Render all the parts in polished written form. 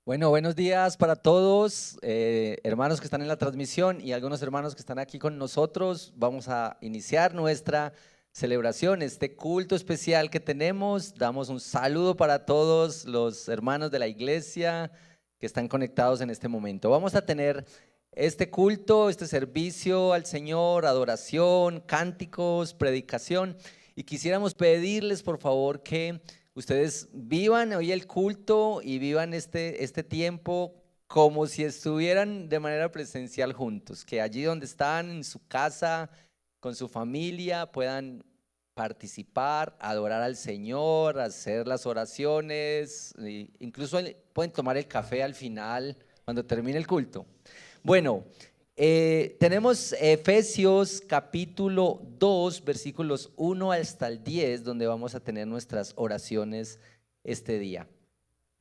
Bueno, buenos días para todos, hermanos que están en la transmisión y algunos hermanos que están aquí con nosotros. Vamos a iniciar nuestra celebración, este culto especial que tenemos. Damos un saludo para todos los hermanos de la iglesia que están conectados en este momento. Vamos a tener este culto, este servicio al Señor, adoración, cánticos, predicación, y quisiéramos pedirles por favor que ustedes vivan hoy el culto y vivan este tiempo como si estuvieran de manera presencial juntos, que allí donde están, en su casa, con su familia, puedan participar, adorar al Señor, hacer las oraciones, e incluso pueden tomar el café al final, cuando termine el culto. Bueno, tenemos Efesios capítulo 2, versículos 1 hasta el 10, donde vamos a tener nuestras oraciones este día.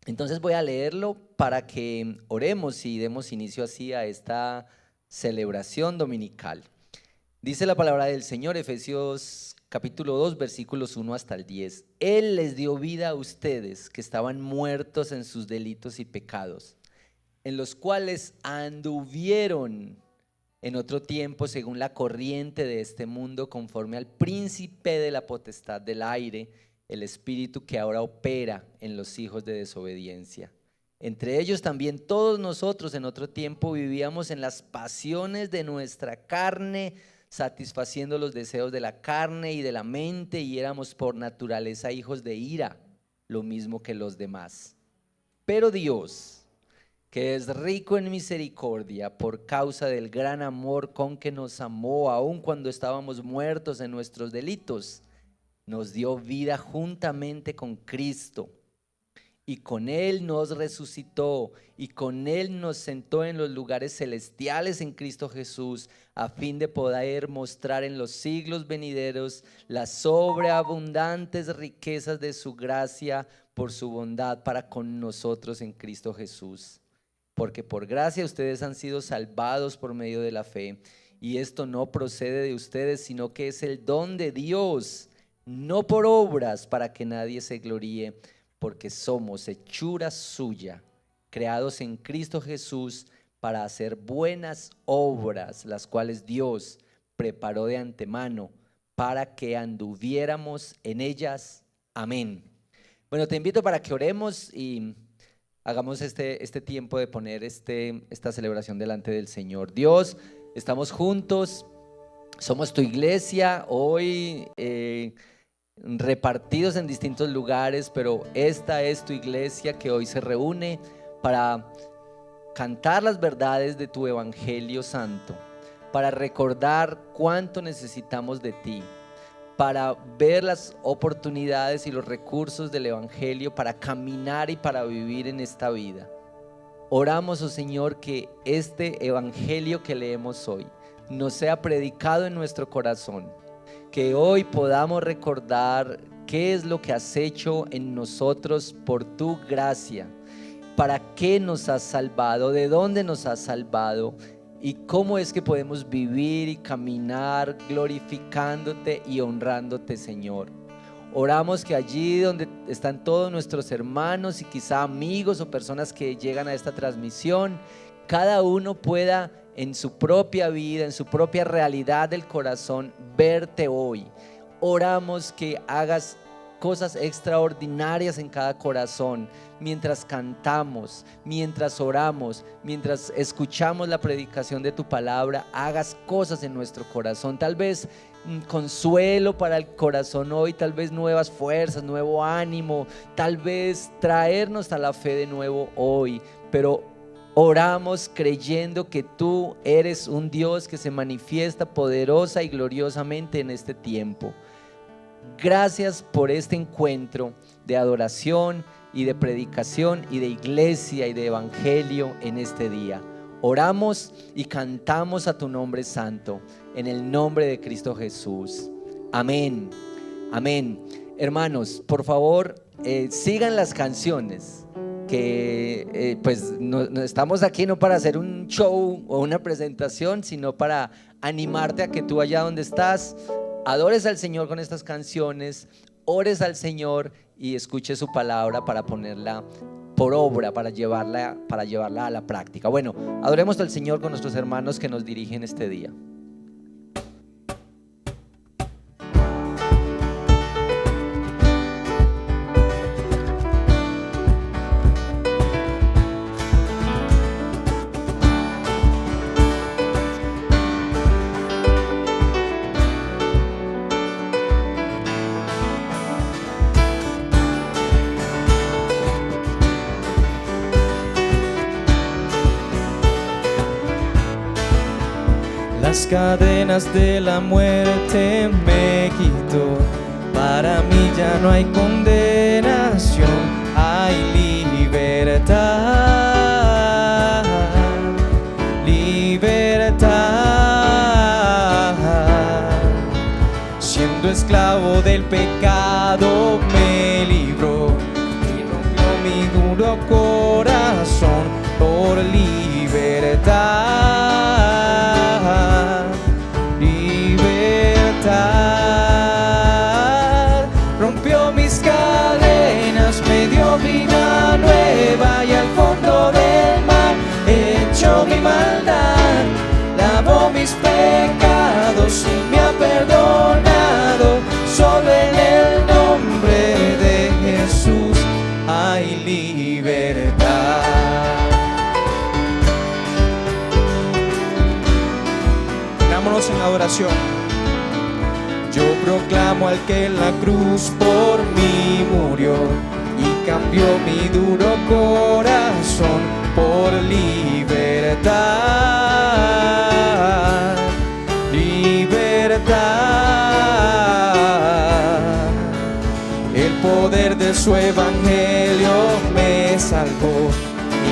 Entonces voy a leerlo para que oremos y demos inicio así a esta celebración dominical. Dice la palabra del Señor, Efesios capítulo 2, versículos 1 hasta el 10. Él les dio vida a ustedes que estaban muertos en sus delitos y pecados, en los cuales anduvieron en otro tiempo según la corriente de este mundo, conforme al príncipe de la potestad del aire, el espíritu que ahora opera en los hijos de desobediencia. Entre ellos también todos nosotros en otro tiempo vivíamos en las pasiones de nuestra carne, satisfaciendo los deseos de la carne y de la mente, y éramos por naturaleza hijos de ira, lo mismo que los demás. Pero Dios, que es rico en misericordia, por causa del gran amor con que nos amó, aun cuando estábamos muertos en nuestros delitos, nos dio vida juntamente con Cristo, y con Él nos resucitó, y con Él nos sentó en los lugares celestiales en Cristo Jesús, a fin de poder mostrar en los siglos venideros las sobreabundantes riquezas de su gracia por su bondad para con nosotros en Cristo Jesús. Porque por gracia ustedes han sido salvados por medio de la fe, y esto no procede de ustedes, sino que es el don de Dios, no por obras, para que nadie se gloríe, porque somos hechura suya, creados en Cristo Jesús para hacer buenas obras, las cuales Dios preparó de antemano para que anduviéramos en ellas. Amén. Bueno, te invito para que oremos y hagamos este tiempo de poner esta celebración delante del Señor. Dios, estamos juntos, somos tu iglesia hoy, repartidos en distintos lugares, pero esta es tu iglesia que hoy se reúne para cantar las verdades de tu Evangelio Santo, para recordar cuánto necesitamos de ti, para ver las oportunidades y los recursos del Evangelio para caminar y para vivir en esta vida. Oramos, oh Señor, que este Evangelio que leemos hoy nos sea predicado en nuestro corazón, que hoy podamos recordar qué es lo que has hecho en nosotros por tu gracia, para qué nos has salvado, de dónde nos has salvado, y cómo es que podemos vivir y caminar glorificándote y honrándote, Señor. Oramos que allí donde están todos nuestros hermanos y quizá amigos o personas que llegan a esta transmisión, cada uno pueda en su propia vida, en su propia realidad del corazón, verte hoy. Oramos que hagas cosas extraordinarias en cada corazón, mientras cantamos, mientras oramos, mientras escuchamos la predicación de tu palabra. Hagas cosas en nuestro corazón, tal vez consuelo para el corazón hoy, tal vez nuevas fuerzas, nuevo ánimo, tal vez traernos a la fe de nuevo hoy, pero oramos creyendo que tú eres un Dios que se manifiesta poderosa y gloriosamente en este tiempo. Gracias por este encuentro de adoración y de predicación y de iglesia y de evangelio en este día. Oramos y cantamos a tu nombre santo, en el nombre de Cristo Jesús. Amén. Amén. Hermanos, por favor, sigan las canciones. Que pues no estamos aquí no para hacer un show o una presentación, sino para animarte a que tú allá donde estás adores al Señor con estas canciones, ores al Señor y escuche su palabra para ponerla por obra para llevarla a la práctica. Bueno, adoremos al Señor con nuestros hermanos que nos dirigen este día. Las cadenas de la muerte me quitó. Para mí ya no hay condenación, hay libertad. Libertad. Siendo esclavo del pecado me libró y rompió mi duro corazón por libertad. Rompió mis cadenas, me dio vida nueva y al fondo del mar echó mi maldad, lavó mis pecados y me ha perdonado. Solo en el nombre de Jesús hay libertad. Unámonos en adoración. Yo proclamo al que en la cruz por mí murió y cambió mi duro corazón por libertad. Libertad. El poder de su evangelio me salvó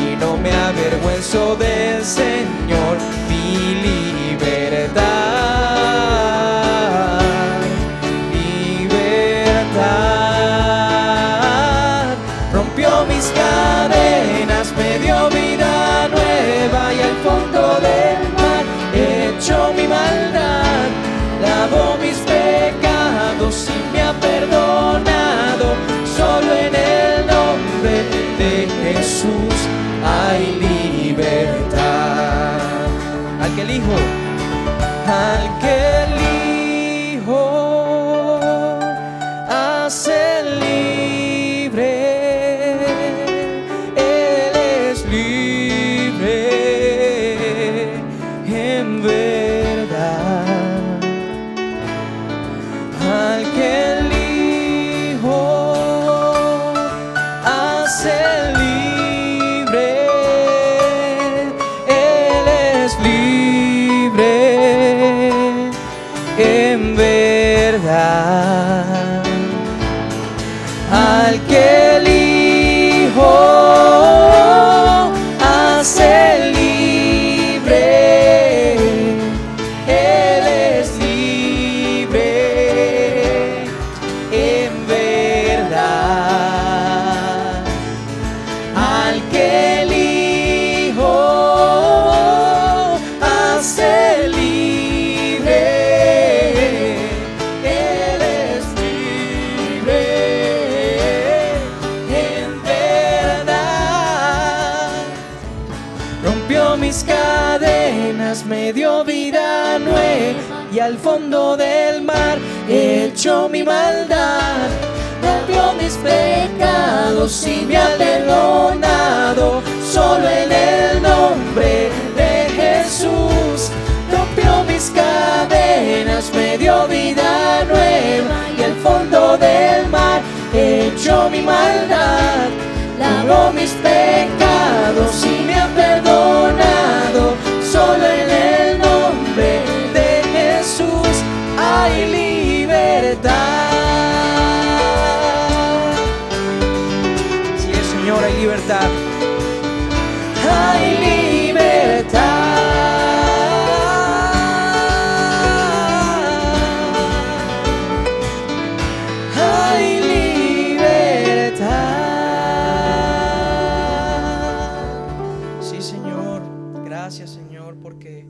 y no me avergüenzo del Señor, mi libertad. Rompió mis cadenas, me dio vida nueva y al fondo del mar echó mi maldad, lavó mis pecados y me ha perdonado. Solo en el nombre de Jesús hay libertad. Al que elijo, al que elijo hace libre. Él es libre en verdad. Al que elijo hace libre. Él es libre en verdad. Al que elijo hace libre. Él es libre en verdad. Al que elijo hace libre. Él es libre en verdad. Rompió mis cadenas, me dio vida nueva y al fondo del mar echó mi maldad. Rompió mis pecados y me ha perdonado. Solo en el nombre de Jesús. Rompió mis cadenas, me dio vida nueva y al fondo del mar echó mi maldad. Lavó mis pecados y me ha perdonado. Solo en el nombre de Jesús hay libertad. Sí, Señor, hay libertad. Hay libertad. Hay libertad. Sí, Señor, gracias, Señor, porque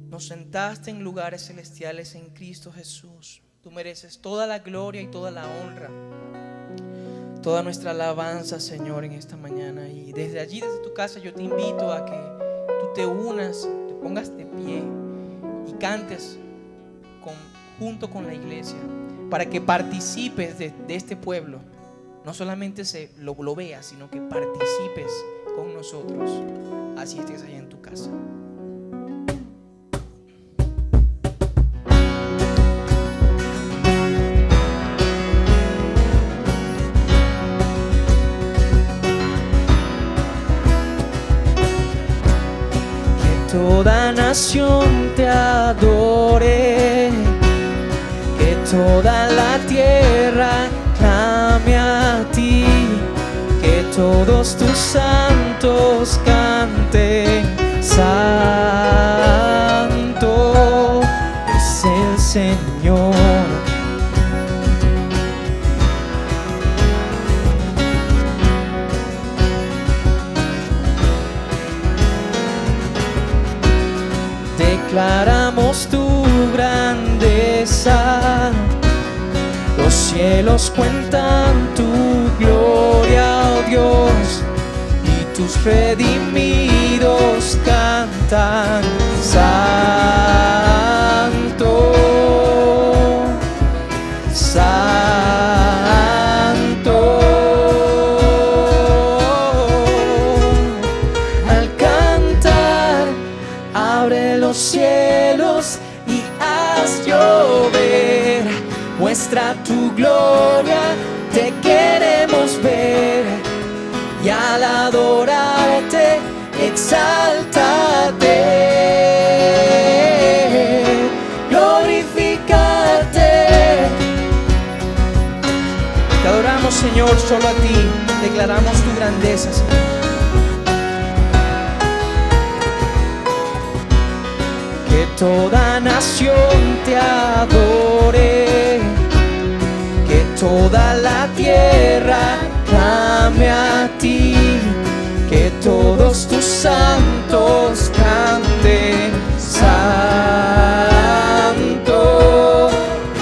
nos sentaste en lugares celestiales en Cristo Jesús. Tú mereces toda la gloria y toda la honra. toda nuestra alabanza, Señor, en esta mañana. Y desde allí, desde tu casa, yo te invito a que tú te unas, te pongas de pie y cantes junto con la iglesia, para que participes de este pueblo. No solamente lo veas, sino que participes con nosotros, así estés allá en tu casa. Toda nación te adore, que toda la tierra clame a ti, que todos tus santos canten, santo es el Señor. Declaramos tu grandeza, los cielos cuentan tu gloria, oh Dios, y tus redimidos cantan, santo, santo. Al cantar, abre los cielos y haz llover, muestra tu gloria, te queremos ver, y al adorarte, exáltate, glorifícate. Te adoramos, Señor, solo a ti, declaramos tu grandeza, Señor. Que toda nación te adore, que toda la tierra clame a ti, que todos tus santos canten, santo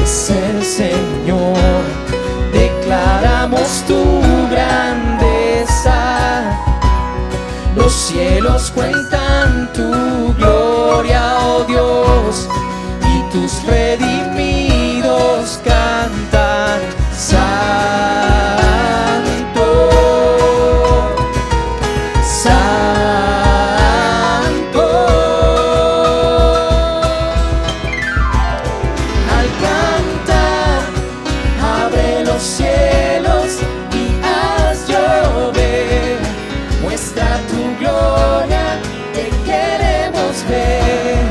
es el Señor. Declaramos tu grandeza, los cielos cuentan tu gloria, oh Dios, y tus redimidos cantan, santo, santo. Al cantar, abre los cielos y haz llover, muestra tu gloria, te queremos ver,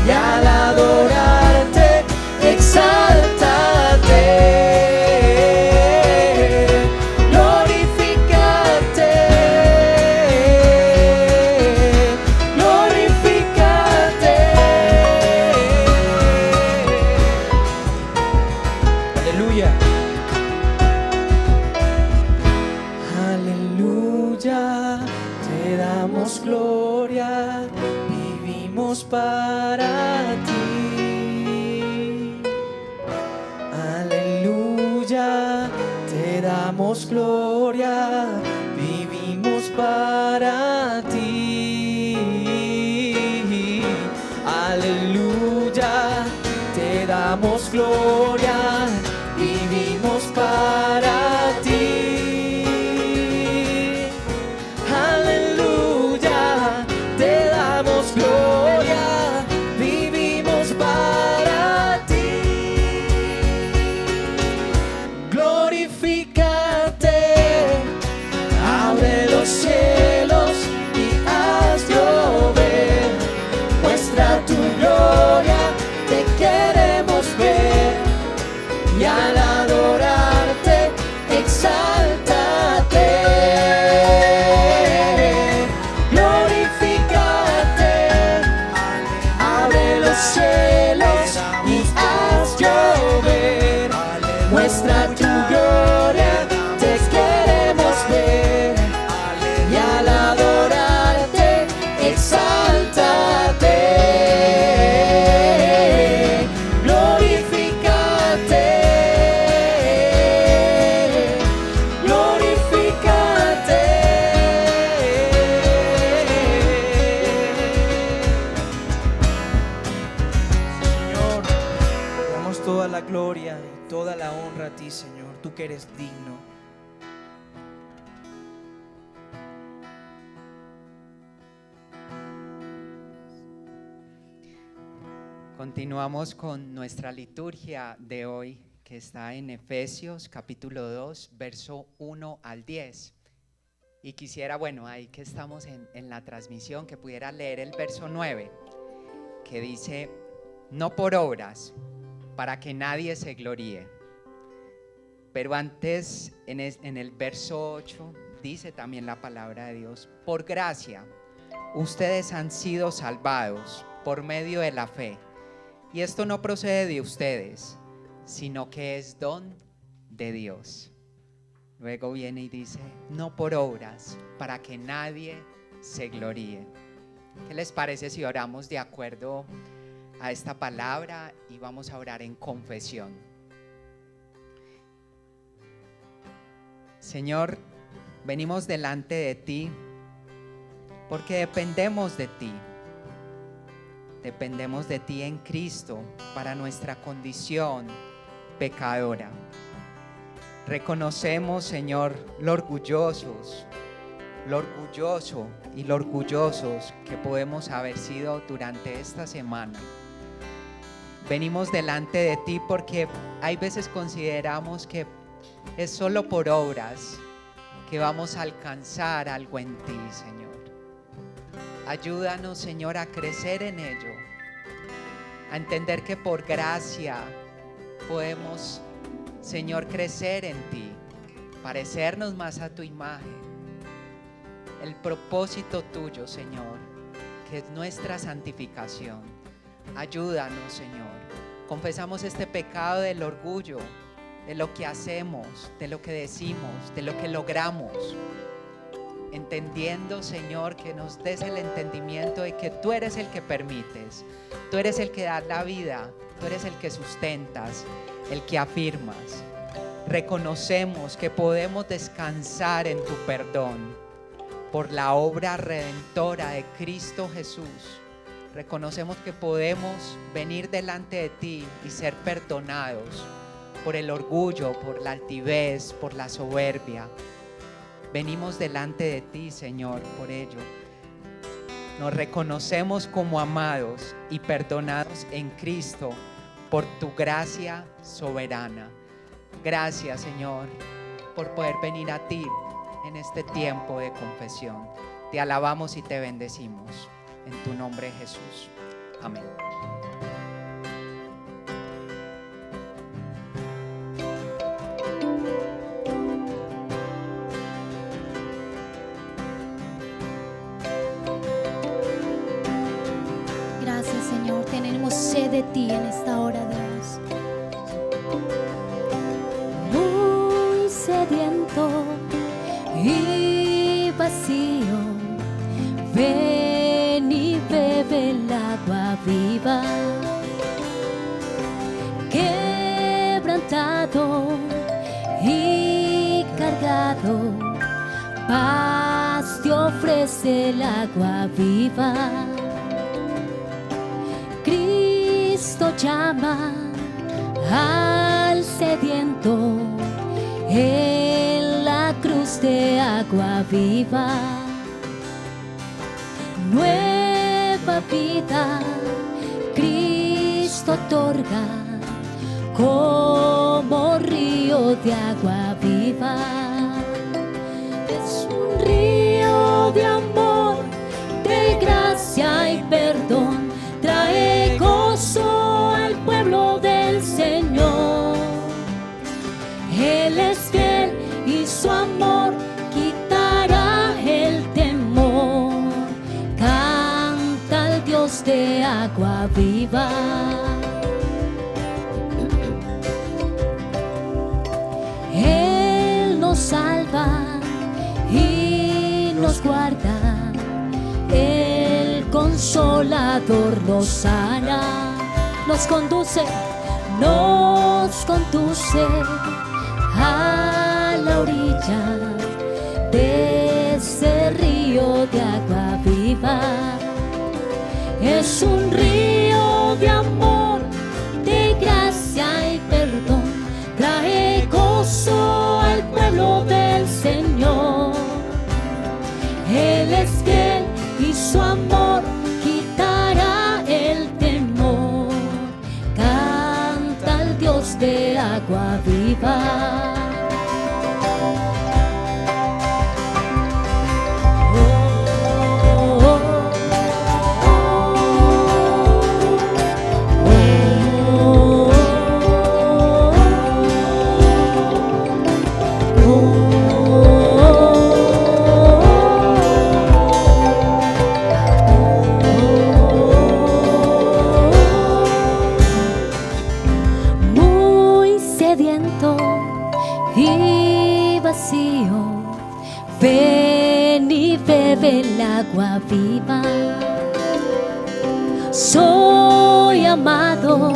y al adorarte, exáltate, glorifícate, glorifícate. Aleluya. Aleluya, te damos gloria, vivimos para ti. Aleluya, te damos gloria, vivimos para ti. Aleluya, te damos gloria, vivimos para ti. Aleluya, te damos gloria, vivimos para ti. Glorifícate, abre los cielos y haz llover, muestra tu gloria, te queremos ver, damos toda la gloria y toda la honra a ti, Señor, tú que eres digno. Continuamos con nuestra liturgia de hoy, que está en Efesios capítulo 2, verso 1 al 10. Y quisiera, ahí que estamos en la transmisión, que pudiera leer el verso 9, que dice: no por obras, para que nadie se gloríe. Pero antes, en el verso 8, dice también la palabra de Dios: por gracia, ustedes han sido salvados por medio de la fe. Y esto no procede de ustedes, sino que es don de Dios. Luego viene y dice: no por obras, para que nadie se gloríe. ¿Qué les parece si oramos de acuerdo a esta palabra y vamos a orar en confesión? Señor, venimos delante de ti porque dependemos de ti. Dependemos de ti en Cristo para nuestra condición pecadora. Reconocemos, Señor, lo orgulloso y lo orgullosos que podemos haber sido durante esta semana. Venimos delante de ti porque hay veces consideramos que es solo por obras que vamos a alcanzar algo en ti, Señor. Ayúdanos, Señor, a crecer en ello, a entender que por gracia podemos, Señor, crecer en ti, parecernos más a tu imagen. El propósito tuyo, Señor, que es nuestra santificación. Ayúdanos, Señor. Confesamos este pecado del orgullo, de lo que hacemos, de lo que decimos, de lo que logramos. Entendiendo, Señor, que nos des el entendimiento de que tú eres el que permites, tú eres el que da la vida, tú eres el que sustentas, el que afirmas. Reconocemos que podemos descansar en tu perdón por la obra redentora de Cristo Jesús. Reconocemos que podemos venir delante de ti y ser perdonados por el orgullo, por la altivez, por la soberbia. Venimos delante de ti, Señor, por ello. Nos reconocemos como amados y perdonados en Cristo por tu gracia soberana. Gracias, Señor, por poder venir a ti en este tiempo de confesión. Te alabamos y te bendecimos. En tu nombre, Jesús. Amén. Gracias, Señor. Tenemos sed de ti en esta hora, Dios. Muy sediento y vacío, ven y bebe el agua viva. Quebrantado y cargado, paz te ofrece el agua viva. Cristo llama al sediento en la cruz de agua viva. Nueva vida Cristo otorga como río de agua viva. Es un río de amor, de gracia y perdón. Trae gozo al pueblo del Señor. Él es fiel y su amor quitará el temor. Canta al Dios de agua viva. Él nos salva y nos guarda. El Consolador nos sana, nos conduce a la orilla de ese río de agua viva. Es un río de amor, de gracia su amor quitará el temor. Canta al Dios de agua viva. Y vacío, ven y bebe el agua viva. Soy amado,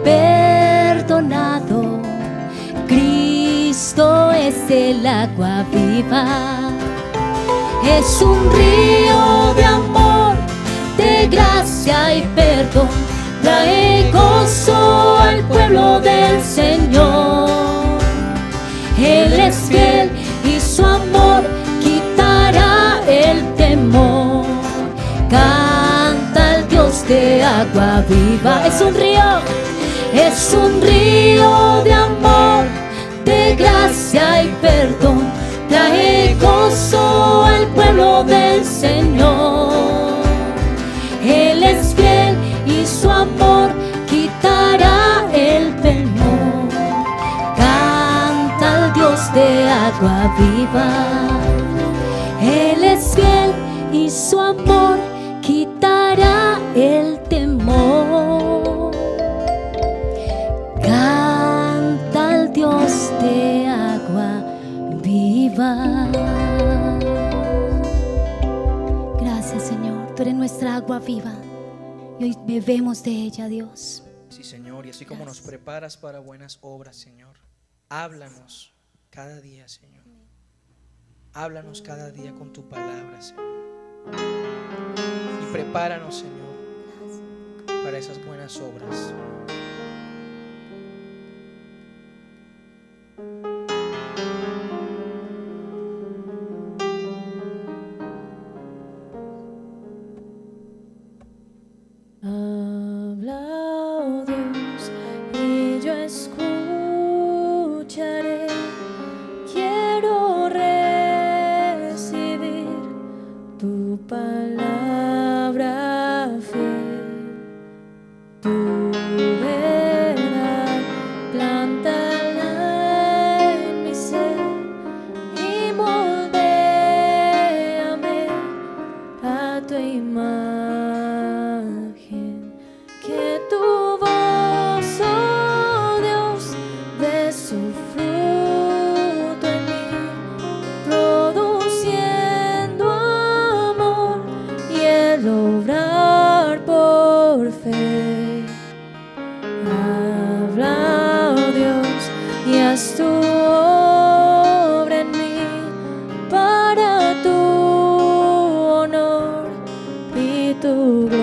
perdonado, Cristo es el agua viva. Es un río de amor, de gracia y perdón, trae gozo al pueblo del Señor. Él es fiel y su amor quitará el temor. Canta al Dios de agua viva. Es un río de amor, de gracia y perdón, trae gozo al pueblo del Señor. Él es fiel y su amor quitará el temor. Dios de agua viva, Él es fiel y su amor quitará el temor. Canta al Dios de agua viva. Gracias, Señor, tú eres nuestra agua viva y hoy bebemos de ella, Dios. Sí, Señor, y así como nos preparas para buenas obras, Señor, háblanos cada día, Señor. Háblanos cada día con tu palabra, Señor. Y prepáranos, Señor, para esas buenas obras. Habla, oh Dios, y yo escucharé. Quiero recibir tu palabra fiel, tu verdad, plántala en mi ser y moldéame a tu imagen. Que tu voz, oh Dios, dé su fruto en mí, produciendo amor y el obrar por fe. Habla, oh Dios, y haz tu obra en mí para tu honor y tu gloria.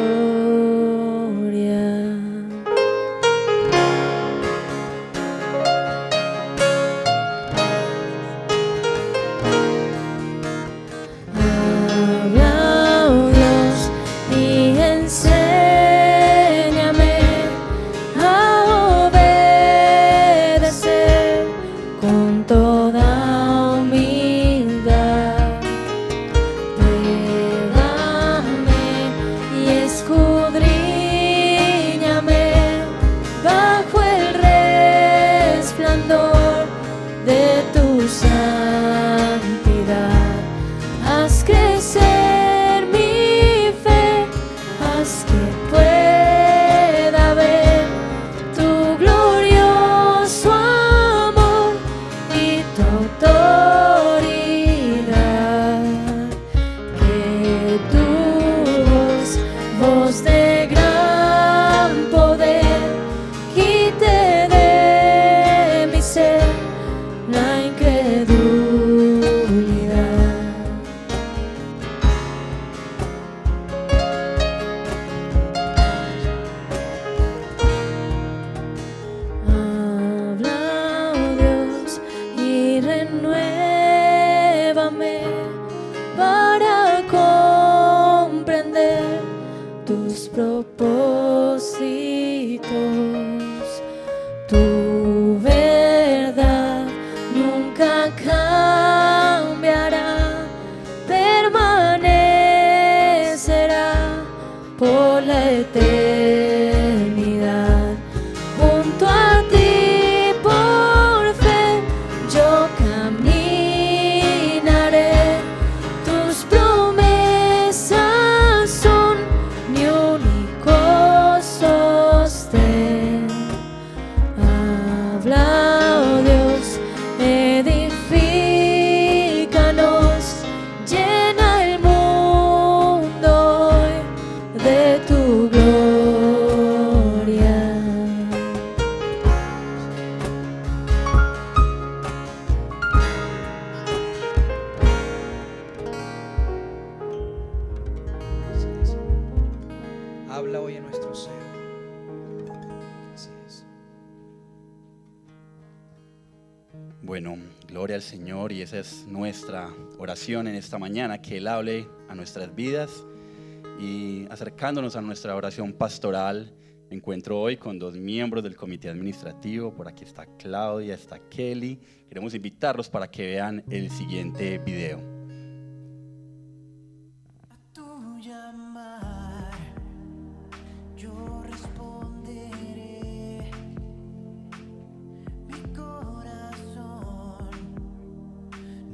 Habla, oh Dios, y enséñame a obedecer Bueno, gloria al Señor, y esa es nuestra oración en esta mañana, que Él hable a nuestras vidas. Y acercándonos a nuestra oración pastoral, me encuentro hoy con 2 miembros del comité administrativo. Por aquí está Claudia, está Kelly. Queremos invitarlos para que vean el siguiente video. A tu llamar, yo responderé. Mi corazón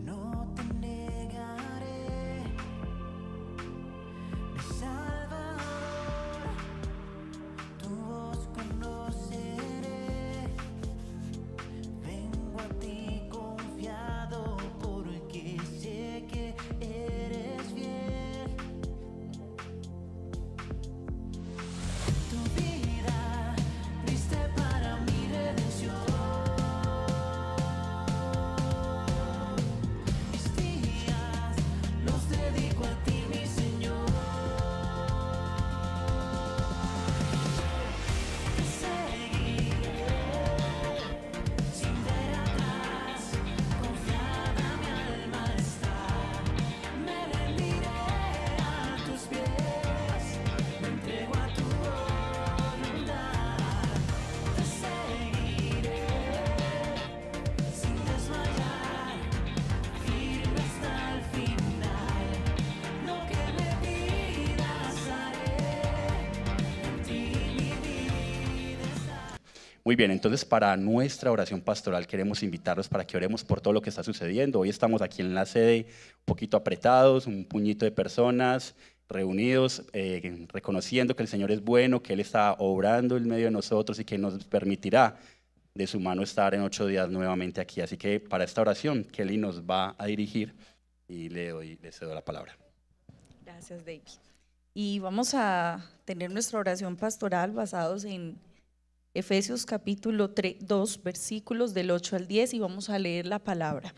no te negaré. Mi Salvador, tu voz conoceré. Vengo a ti confiado porque sé que eres fiel. Tu vida diste para mi redención. Mis días los dedico a ti, mi Señor. Te seguiré sin ver atrás. Confiada mi alma está. Me rendiré a tus pies. Me entrego a tu voluntad. Te seguiré sin desmayar. Firme hasta el final. Lo que me pidas haré. En ti mi vida está. Muy bien, entonces para nuestra oración pastoral queremos invitarlos para que oremos por todo lo que está sucediendo. Hoy estamos aquí en la sede un poquito apretados, un puñito de personas reunidos, reconociendo que el Señor es bueno, que Él está obrando en medio de nosotros y que nos permitirá de su mano estar en 8 días nuevamente aquí. Así que para esta oración, Kelly nos va a dirigir y le cedo la palabra. Gracias, David. Y vamos a tener nuestra oración pastoral basados en Efesios capítulo 2, versículos del 8 al 10, y vamos a leer la palabra.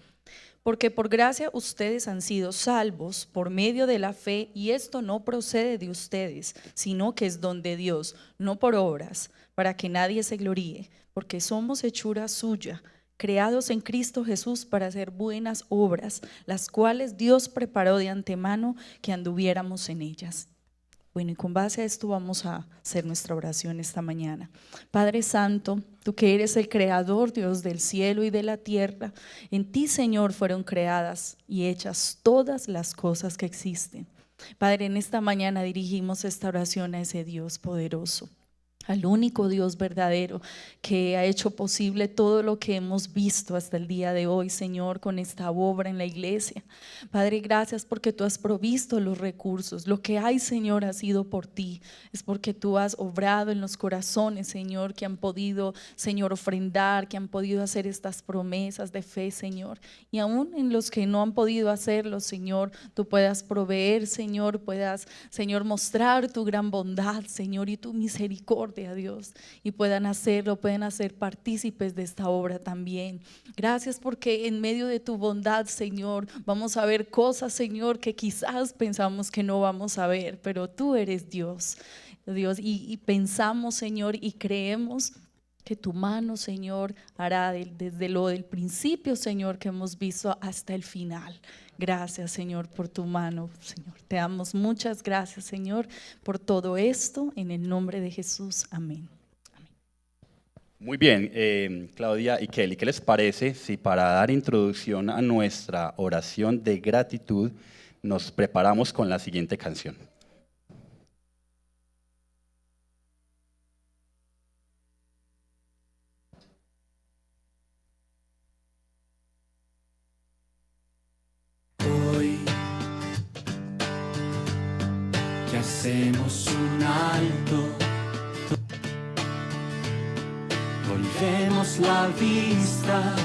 Porque por gracia ustedes han sido salvos por medio de la fe, y esto no procede de ustedes, sino que es don de Dios, no por obras, para que nadie se gloríe, porque somos hechura suya, creados en Cristo Jesús para hacer buenas obras, las cuales Dios preparó de antemano que anduviéramos en ellas. Bueno, y con base a esto vamos a hacer nuestra oración esta mañana. Padre Santo, tú que eres el creador, Dios del cielo y de la tierra, en ti, Señor, fueron creadas y hechas todas las cosas que existen. Padre, en esta mañana dirigimos esta oración a ese Dios poderoso, al único Dios verdadero que ha hecho posible todo lo que hemos visto hasta el día de hoy, Señor, con esta obra en la iglesia. Padre, gracias porque tú has provisto los recursos. Lo que hay, Señor, ha sido por ti. Es porque tú has obrado en los corazones, Señor, que han podido, Señor, ofrendar, que han podido hacer estas promesas de fe, Señor. Y aún en los que no han podido hacerlo, Señor, tú puedas proveer, Señor, puedas, Señor, mostrar tu gran bondad, Señor, y tu misericordia, a Dios, y puedan hacerlo, pueden hacer partícipes de esta obra también. Gracias porque en medio de tu bondad, Señor, vamos a ver cosas, Señor, que quizás pensamos que no vamos a ver, pero tú eres Dios, y pensamos, Señor, y creemos que tu mano, Señor, hará desde lo del principio, Señor, que hemos visto hasta el final. Gracias, Señor, por tu mano, Señor. Te damos muchas gracias, Señor, por todo esto, en el nombre de Jesús. Amén. Muy bien, Claudia y Kelly, ¿qué les parece si para dar introducción a nuestra oración de gratitud nos preparamos con la siguiente canción? Hoy que hacemos un alto, volvemos la vista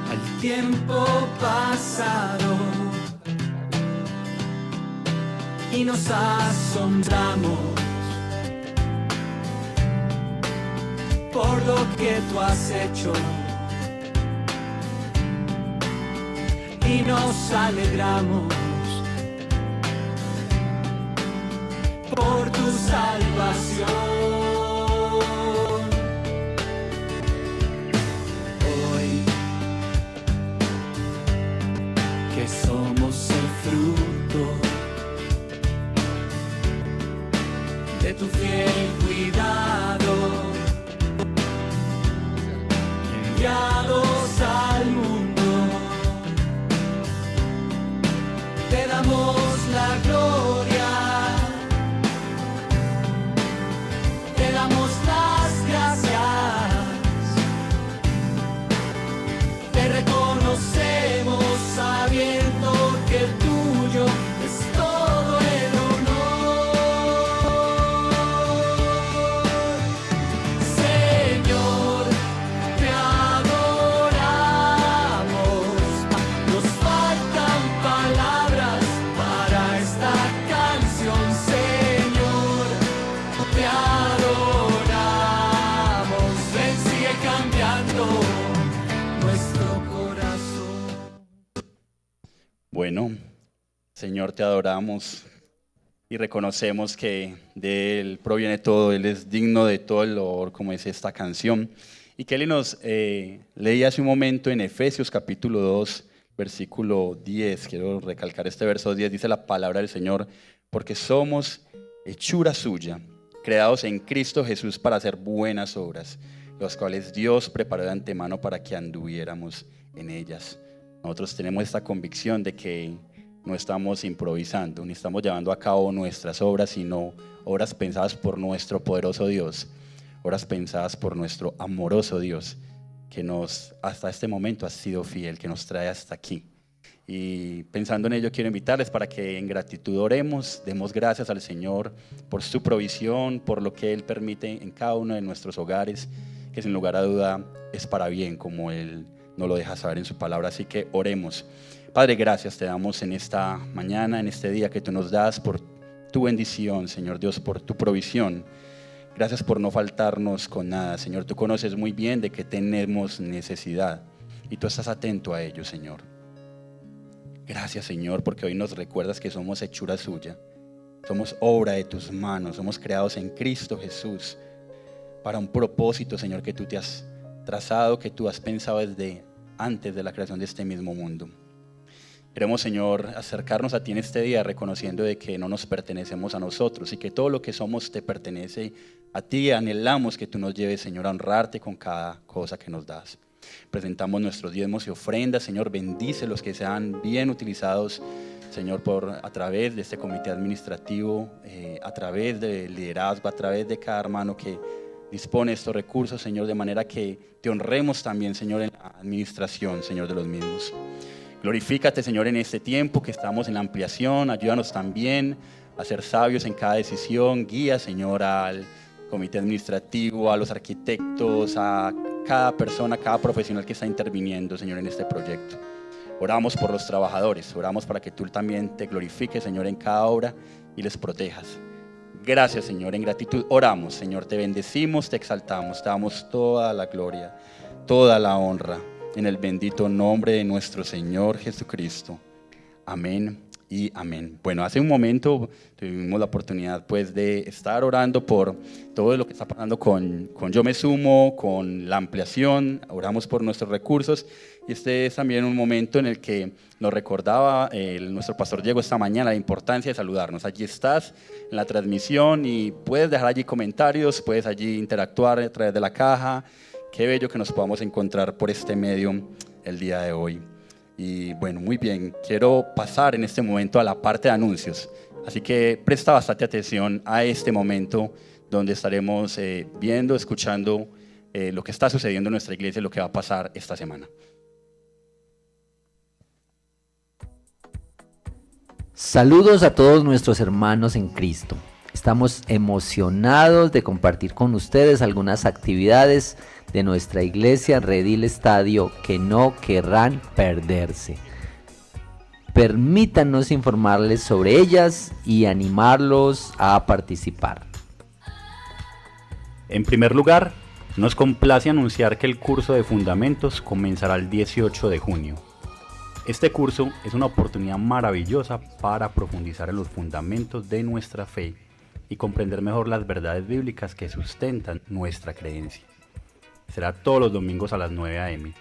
al tiempo pasado y nos asombramos por lo que tú has hecho. Y nos alegramos por tu salvación. Señor, te adoramos y reconocemos que de Él proviene todo, Él es digno de todo el loor, como dice esta canción. Y Kelly nos leía hace un momento en Efesios capítulo 2, versículo 10. Quiero recalcar este verso 10, dice la palabra del Señor: porque somos hechura suya, creados en Cristo Jesús para hacer buenas obras, las cuales Dios preparó de antemano para que anduviéramos en ellas. Nosotros tenemos esta convicción de que no estamos improvisando, ni estamos llevando a cabo nuestras obras, sino obras pensadas por nuestro poderoso Dios, obras pensadas por nuestro amoroso Dios, que nos hasta este momento ha sido fiel, que nos trae hasta aquí. Y pensando en ello, quiero invitarles para que en gratitud oremos, demos gracias al Señor por su provisión, por lo que Él permite en cada uno de nuestros hogares, que sin lugar a duda es para bien, como Él nos lo deja saber en su palabra. Así que oremos. Padre, gracias te damos en esta mañana, en este día que tú nos das, por tu bendición, Señor Dios, por tu provisión. Gracias por no faltarnos con nada, Señor. Tú conoces muy bien de qué tenemos necesidad y tú estás atento a ello, Señor. Gracias, Señor, porque hoy nos recuerdas que somos hechura suya. Somos obra de tus manos, somos creados en Cristo Jesús para un propósito, Señor, que tú te has trazado, que tú has pensado desde antes de la creación de este mismo mundo. Queremos, Señor, acercarnos a ti en este día reconociendo de que no nos pertenecemos a nosotros y que todo lo que somos te pertenece a ti. Anhelamos que tú nos lleves, Señor, a honrarte con cada cosa que nos das. Presentamos nuestros diezmos y ofrendas, Señor, bendice los que sean bien utilizados, Señor, a través de este comité administrativo, a través del liderazgo, a través de cada hermano que dispone estos recursos, Señor, de manera que te honremos también, Señor, en la administración, Señor, de los mismos. Glorifícate, Señor, en este tiempo que estamos en la ampliación. Ayúdanos también a ser sabios en cada decisión. Guía, Señor, al comité administrativo, a los arquitectos, a cada persona, cada profesional que está interviniendo, Señor, en este proyecto. Oramos por los trabajadores. Oramos para que tú también te glorifiques, Señor, en cada obra y les protejas. Gracias, Señor. En gratitud oramos, Señor. Te bendecimos, te exaltamos. Te damos toda la gloria, toda la honra. En el bendito nombre de nuestro Señor Jesucristo. Amén y amén. Bueno, hace un momento tuvimos la oportunidad pues de estar orando por todo lo que está pasando con Yo Me Sumo, con la ampliación. Oramos por nuestros recursos y este es también un momento en el que nos recordaba nuestro pastor Diego esta mañana la importancia de saludarnos. Allí estás en la transmisión y puedes dejar allí comentarios, puedes allí interactuar a través de la caja. Qué bello que nos podamos encontrar por este medio el día de hoy. Y bueno, muy bien, quiero pasar en este momento a la parte de anuncios. Así que presta bastante atención a este momento donde estaremos viendo, escuchando lo que está sucediendo en nuestra iglesia y lo que va a pasar esta semana. Saludos a todos nuestros hermanos en Cristo. Estamos emocionados de compartir con ustedes algunas actividades de nuestra iglesia Redil Estadio que no querrán perderse. Permítanos informarles sobre ellas y animarlos a participar. En primer lugar, nos complace anunciar que el curso de Fundamentos comenzará el 18 de junio. Este curso es una oportunidad maravillosa para profundizar en los fundamentos de nuestra fe y comprender mejor las verdades bíblicas que sustentan nuestra creencia. Será todos los domingos a las 9 a.m.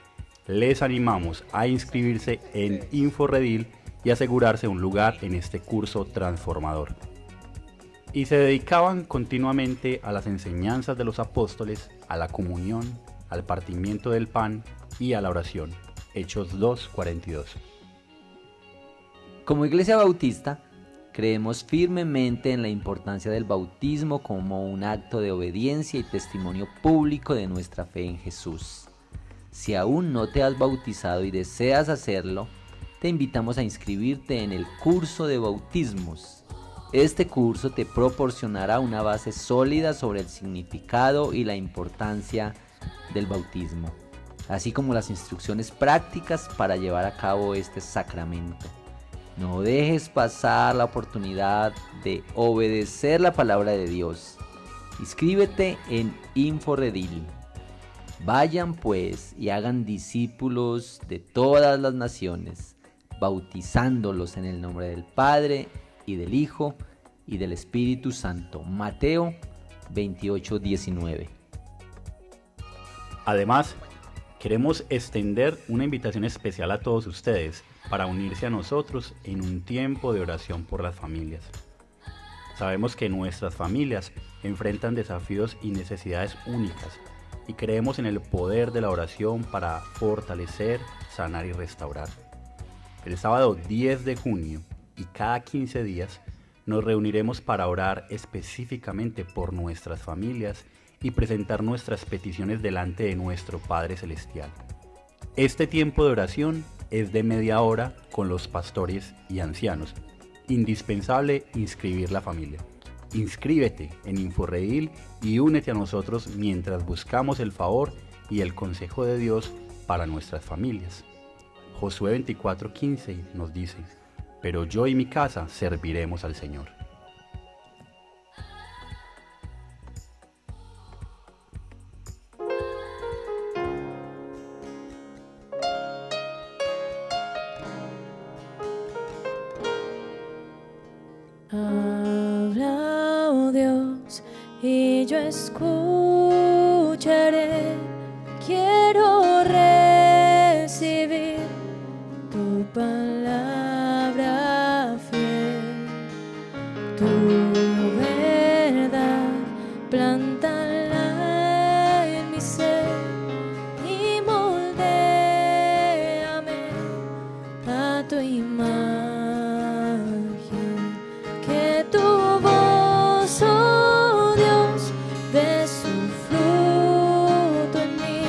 Les animamos a inscribirse en InfoRedil y asegurarse un lugar en este curso transformador. Y se dedicaban continuamente a las enseñanzas de los apóstoles, a la comunión, al partimiento del pan y a la oración. Hechos 2:42. Como Iglesia Bautista, creemos firmemente en la importancia del bautismo como un acto de obediencia y testimonio público de nuestra fe en Jesús. Si aún no te has bautizado y deseas hacerlo, te invitamos a inscribirte en el curso de bautismos. Este curso te proporcionará una base sólida sobre el significado y la importancia del bautismo, así como las instrucciones prácticas para llevar a cabo este sacramento. No dejes pasar la oportunidad de obedecer la palabra de Dios. Inscríbete en InfoRedil. Vayan pues y hagan discípulos de todas las naciones, bautizándolos en el nombre del Padre y del Hijo y del Espíritu Santo. Mateo 28:19. Además, queremos extender una invitación especial a todos ustedes para unirse a nosotros en un tiempo de oración por las familias. Sabemos que nuestras familias enfrentan desafíos y necesidades únicas y creemos en el poder de la oración para fortalecer, sanar y restaurar. El sábado 10 de junio y cada 15 días nos reuniremos para orar específicamente por nuestras familias y presentar nuestras peticiones delante de nuestro Padre Celestial. Este tiempo de oración es de media hora con los pastores y ancianos. Indispensable inscribir la familia. Inscríbete en InfoRedil y únete a nosotros mientras buscamos el favor y el consejo de Dios para nuestras familias. Josué 24:15 nos dice: pero yo y mi casa serviremos al Señor. Habla, oh Dios, y yo escucharé. Quiero recibir tu palabra fiel, tu verdad, plántala en mi ser y moldéame a tu imagen. Que tu voz, oh Dios, dé su fruto en mí,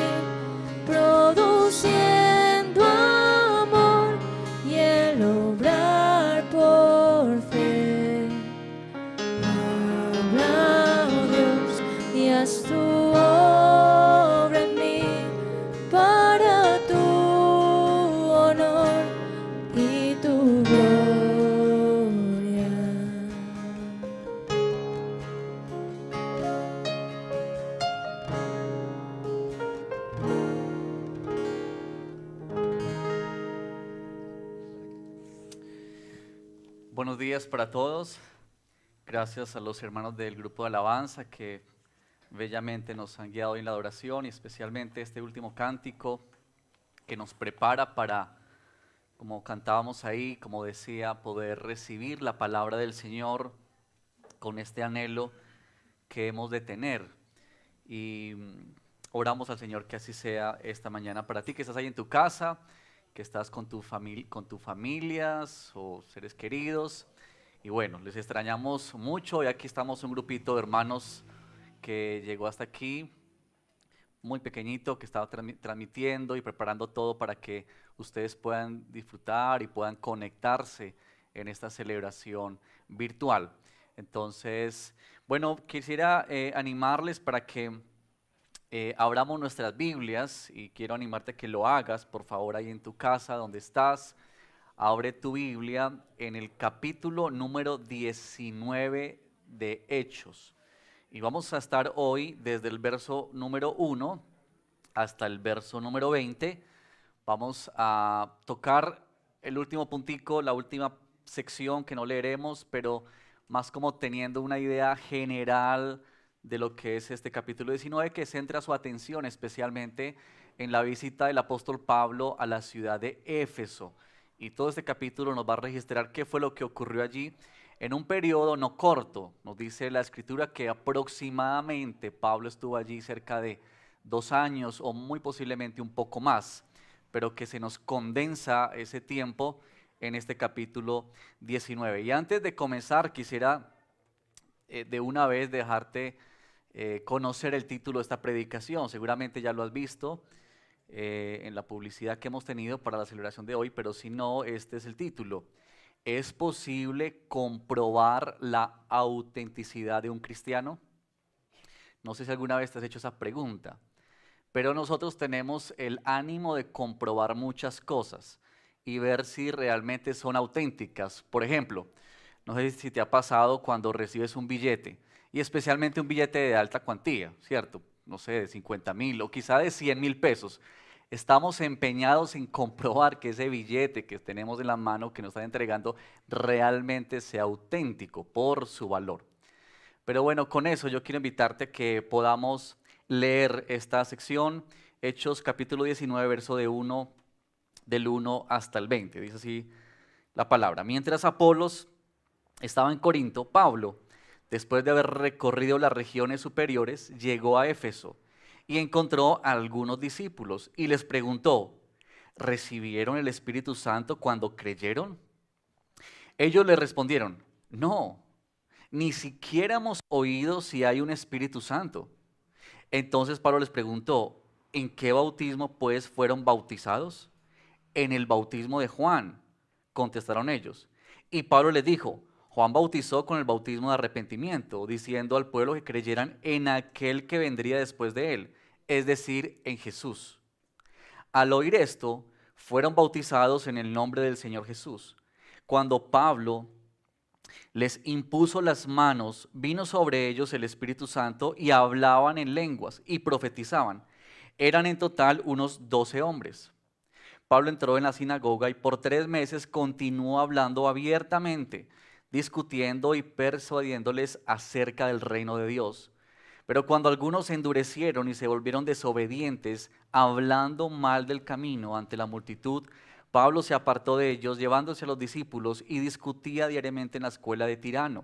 produciendo amor y el obrar por fe. Habla, oh Dios, y haz tu obra en mí para tu honor y tu gloria. Buenos días para todos. Gracias a los hermanos del grupo de alabanza que bellamente nos han guiado en la adoración y especialmente este último cántico que nos prepara para, como cantábamos ahí, como decía, poder recibir la palabra del Señor con este anhelo que hemos de tener. Y oramos al Señor que así sea esta mañana para ti que estás ahí en tu casa, que estás con tus familias o seres queridos. Y bueno, les extrañamos mucho y aquí estamos un grupito de hermanos que llegó hasta aquí, muy pequeñito, que estaba transmitiendo y preparando todo para que ustedes puedan disfrutar y puedan conectarse en esta celebración virtual. Entonces, bueno, quisiera animarles para que abramos nuestras Biblias y quiero animarte a que lo hagas, por favor, ahí en tu casa, donde estás. Abre tu Biblia en el capítulo número 19 de Hechos. Y vamos a estar hoy desde el verso número 1 hasta el verso número 20. Vamos a tocar el último puntico, la última sección que no leeremos, pero más como teniendo una idea general de lo que es este capítulo 19, que centra su atención especialmente en la visita del apóstol Pablo a la ciudad de Éfeso. Y todo este capítulo nos va a registrar qué fue lo que ocurrió allí en un periodo no corto. Nos dice la escritura que aproximadamente Pablo estuvo allí cerca de 2 años o muy posiblemente un poco más, pero que se nos condensa ese tiempo en este capítulo 19. Y antes de comenzar quisiera de una vez dejarte conocer el título de esta predicación. Seguramente ya lo has visto en la publicidad que hemos tenido para la celebración de hoy, pero si no, este es el título. ¿Es posible comprobar la autenticidad de un cristiano? No sé si alguna vez te has hecho esa pregunta, pero nosotros tenemos el ánimo de comprobar muchas cosas y ver si realmente son auténticas. Por ejemplo, no sé si te ha pasado cuando recibes un billete, y especialmente un billete de alta cuantía, ¿cierto? No sé, de 50,000 o quizá de 100,000 pesos. Estamos empeñados en comprobar que ese billete que tenemos en la mano, que nos están entregando, realmente sea auténtico por su valor. Pero bueno, con eso yo quiero invitarte a que podamos leer esta sección, Hechos capítulo 19, verso del 1 hasta el 20. Dice así la palabra. Mientras Apolos estaba en Corinto, Pablo, después de haber recorrido las regiones superiores, llegó a Éfeso y encontró a algunos discípulos y les preguntó, ¿recibieron el Espíritu Santo cuando creyeron? Ellos le respondieron, no, ni siquiera hemos oído si hay un Espíritu Santo. Entonces Pablo les preguntó, ¿en qué bautismo pues fueron bautizados? En el bautismo de Juan, contestaron ellos. Y Pablo les dijo, Juan bautizó con el bautismo de arrepentimiento, diciendo al pueblo que creyeran en aquel que vendría después de él, es decir, en Jesús. Al oír esto, fueron bautizados en el nombre del Señor Jesús. Cuando Pablo les impuso las manos, vino sobre ellos el Espíritu Santo y hablaban en lenguas y profetizaban. Eran en total unos 12 hombres. Pablo entró en la sinagoga y por 3 meses continuó hablando abiertamente, discutiendo y persuadiéndoles acerca del reino de Dios. Pero cuando algunos se endurecieron y se volvieron desobedientes, hablando mal del camino ante la multitud, Pablo se apartó de ellos, llevándose a los discípulos, y discutía diariamente en la escuela de Tirano.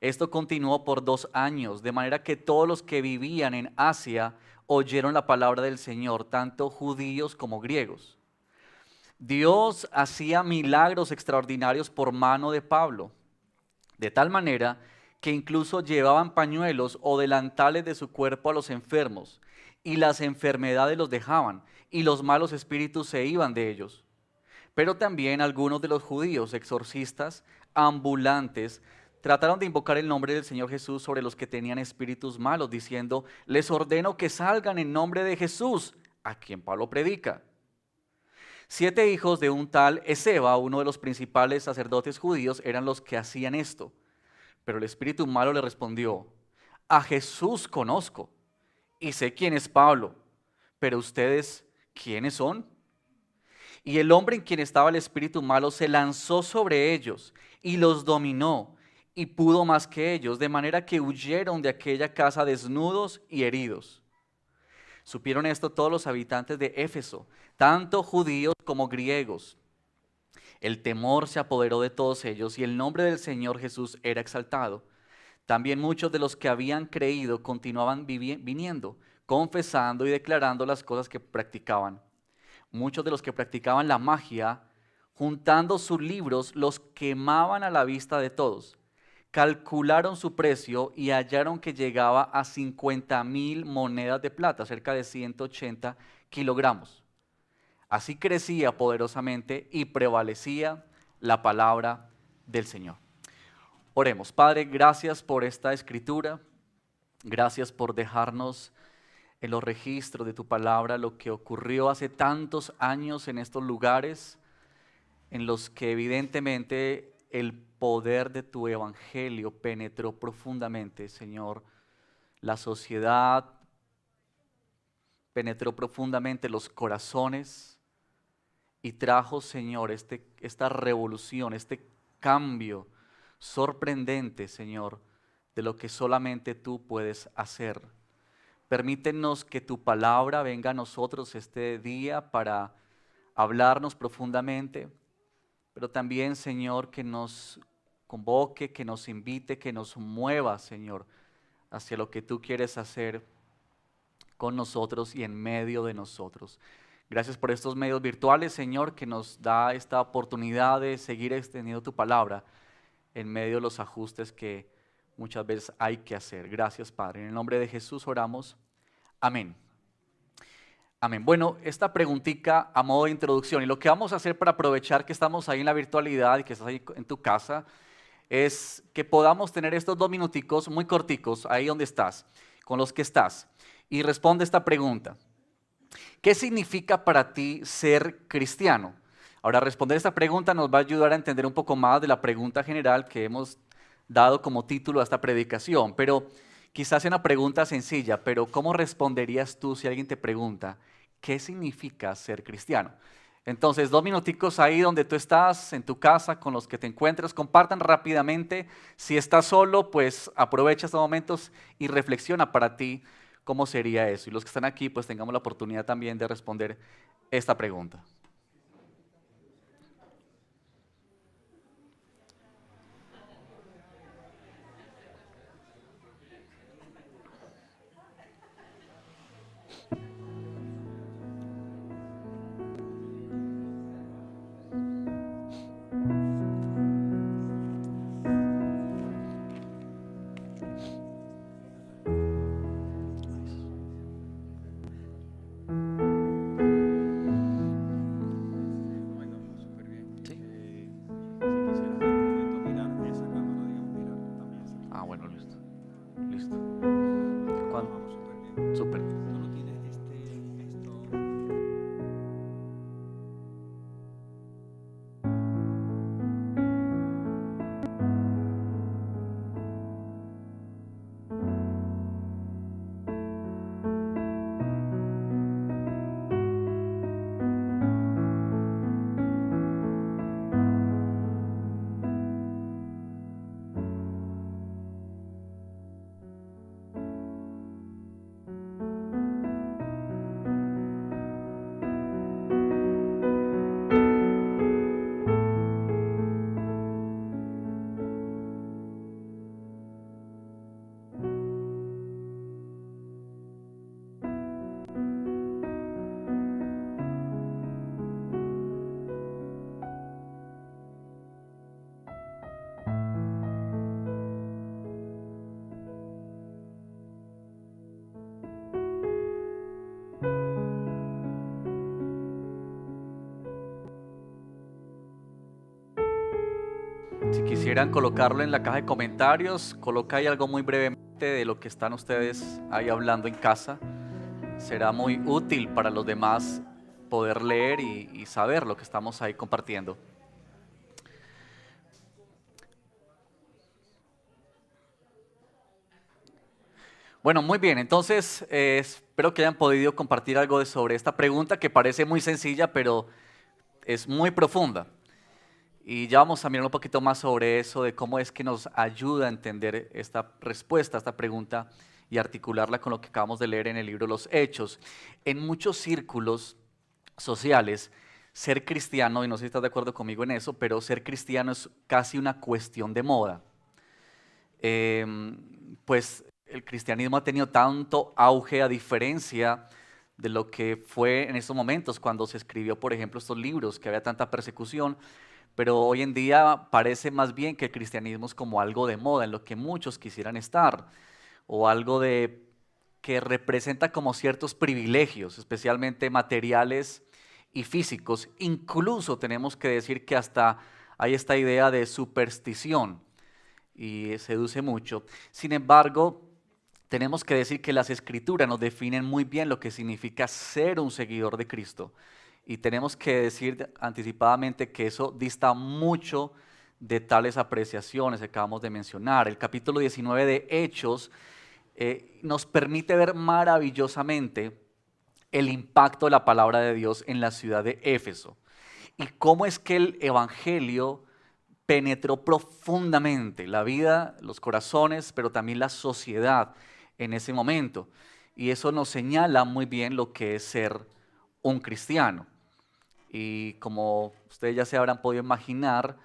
Esto continuó por 2 años, de manera que todos los que vivían en Asia oyeron la palabra del Señor, tanto judíos como griegos. Dios hacía milagros extraordinarios por mano de Pablo, de tal manera que incluso llevaban pañuelos o delantales de su cuerpo a los enfermos, y las enfermedades los dejaban, y los malos espíritus se iban de ellos. Pero también algunos de los judíos exorcistas ambulantes trataron de invocar el nombre del Señor Jesús sobre los que tenían espíritus malos, diciendo, les ordeno que salgan en nombre de Jesús, a quien Pablo predica. 7 hijos de un tal Esceva, uno de los principales sacerdotes judíos, eran los que hacían esto. Pero el espíritu malo le respondió, a Jesús conozco y sé quién es Pablo, pero ustedes, ¿quiénes son? Y el hombre en quien estaba el espíritu malo se lanzó sobre ellos y los dominó y pudo más que ellos, de manera que huyeron de aquella casa desnudos y heridos. Supieron esto todos los habitantes de Éfeso, tanto judíos como griegos. El temor se apoderó de todos ellos y el nombre del Señor Jesús era exaltado. También muchos de los que habían creído continuaban viniendo, confesando y declarando las cosas que practicaban. Muchos de los que practicaban la magia, juntando sus libros, los quemaban a la vista de todos. Calcularon su precio y hallaron que llegaba a 50,000 monedas de plata, cerca de 180 kilogramos. Así crecía poderosamente y prevalecía la palabra del Señor. Oremos. Padre, gracias por esta escritura. Gracias por dejarnos en los registros de tu palabra lo que ocurrió hace tantos años en estos lugares, en los que evidentemente el poder de tu evangelio penetró profundamente, Señor, la sociedad, penetró profundamente los corazones y trajo, Señor, esta revolución, este cambio sorprendente, Señor, de lo que solamente tú puedes hacer. Permítenos que tu palabra venga a nosotros este día para hablarnos profundamente, pero también, Señor, que nos convoque, que nos invite, que nos mueva, Señor, hacia lo que tú quieres hacer con nosotros y en medio de nosotros. Gracias por estos medios virtuales, Señor, que nos da esta oportunidad de seguir extendiendo tu palabra en medio de los ajustes que muchas veces hay que hacer. Gracias, Padre. En el nombre de Jesús oramos. Amén. Amén. Bueno, esta preguntita a modo de introducción, y lo que vamos a hacer para aprovechar que estamos ahí en la virtualidad y que estás ahí en tu casa, es que podamos tener estos 2 minuticos muy corticos, ahí donde estás, con los que estás, y responde esta pregunta. ¿Qué significa para ti ser cristiano? Ahora, responder esta pregunta nos va a ayudar a entender un poco más de la pregunta general que hemos dado como título a esta predicación, pero quizás sea una pregunta sencilla, pero ¿cómo responderías tú si alguien te pregunta, ¿qué significa ser cristiano? Entonces, 2 minuticos ahí donde tú estás, en tu casa, con los que te encuentres, compartan rápidamente. Si estás solo, pues aprovecha estos momentos y reflexiona para ti cómo sería eso. Y los que están aquí, pues tengamos la oportunidad también de responder esta pregunta. Ah, bueno, listo. Listo. ¿Cuándo? Súper. Si quisieran colocarlo en la caja de comentarios, coloca ahí algo muy brevemente de lo que están ustedes ahí hablando en casa. Será muy útil para los demás poder leer y saber lo que estamos ahí compartiendo. Bueno, muy bien, entonces espero que hayan podido compartir algo sobre esta pregunta que parece muy sencilla, pero es muy profunda. Y ya vamos a mirar un poquito más sobre eso, de cómo es que nos ayuda a entender esta respuesta a esta pregunta y articularla con lo que acabamos de leer en el libro Los Hechos. En muchos círculos sociales, ser cristiano, y no sé si estás de acuerdo conmigo en eso, pero ser cristiano es casi una cuestión de moda. Pues el cristianismo ha tenido tanto auge a diferencia de lo que fue en estos momentos cuando se escribió, por ejemplo, estos libros, que había tanta persecución. Pero hoy en día parece más bien que el cristianismo es como algo de moda, en lo que muchos quisieran estar, o algo que representa como ciertos privilegios, especialmente materiales y físicos. Incluso tenemos que decir que hasta hay esta idea de superstición y seduce mucho. Sin embargo, tenemos que decir que las Escrituras nos definen muy bien lo que significa ser un seguidor de Cristo. Y tenemos que decir anticipadamente que eso dista mucho de tales apreciaciones que acabamos de mencionar. El capítulo 19 de Hechos nos permite ver maravillosamente el impacto de la palabra de Dios en la ciudad de Éfeso. Y cómo es que el evangelio penetró profundamente la vida, los corazones, pero también la sociedad en ese momento. Y eso nos señala muy bien lo que es ser un cristiano. Y como ustedes ya se habrán podido imaginar,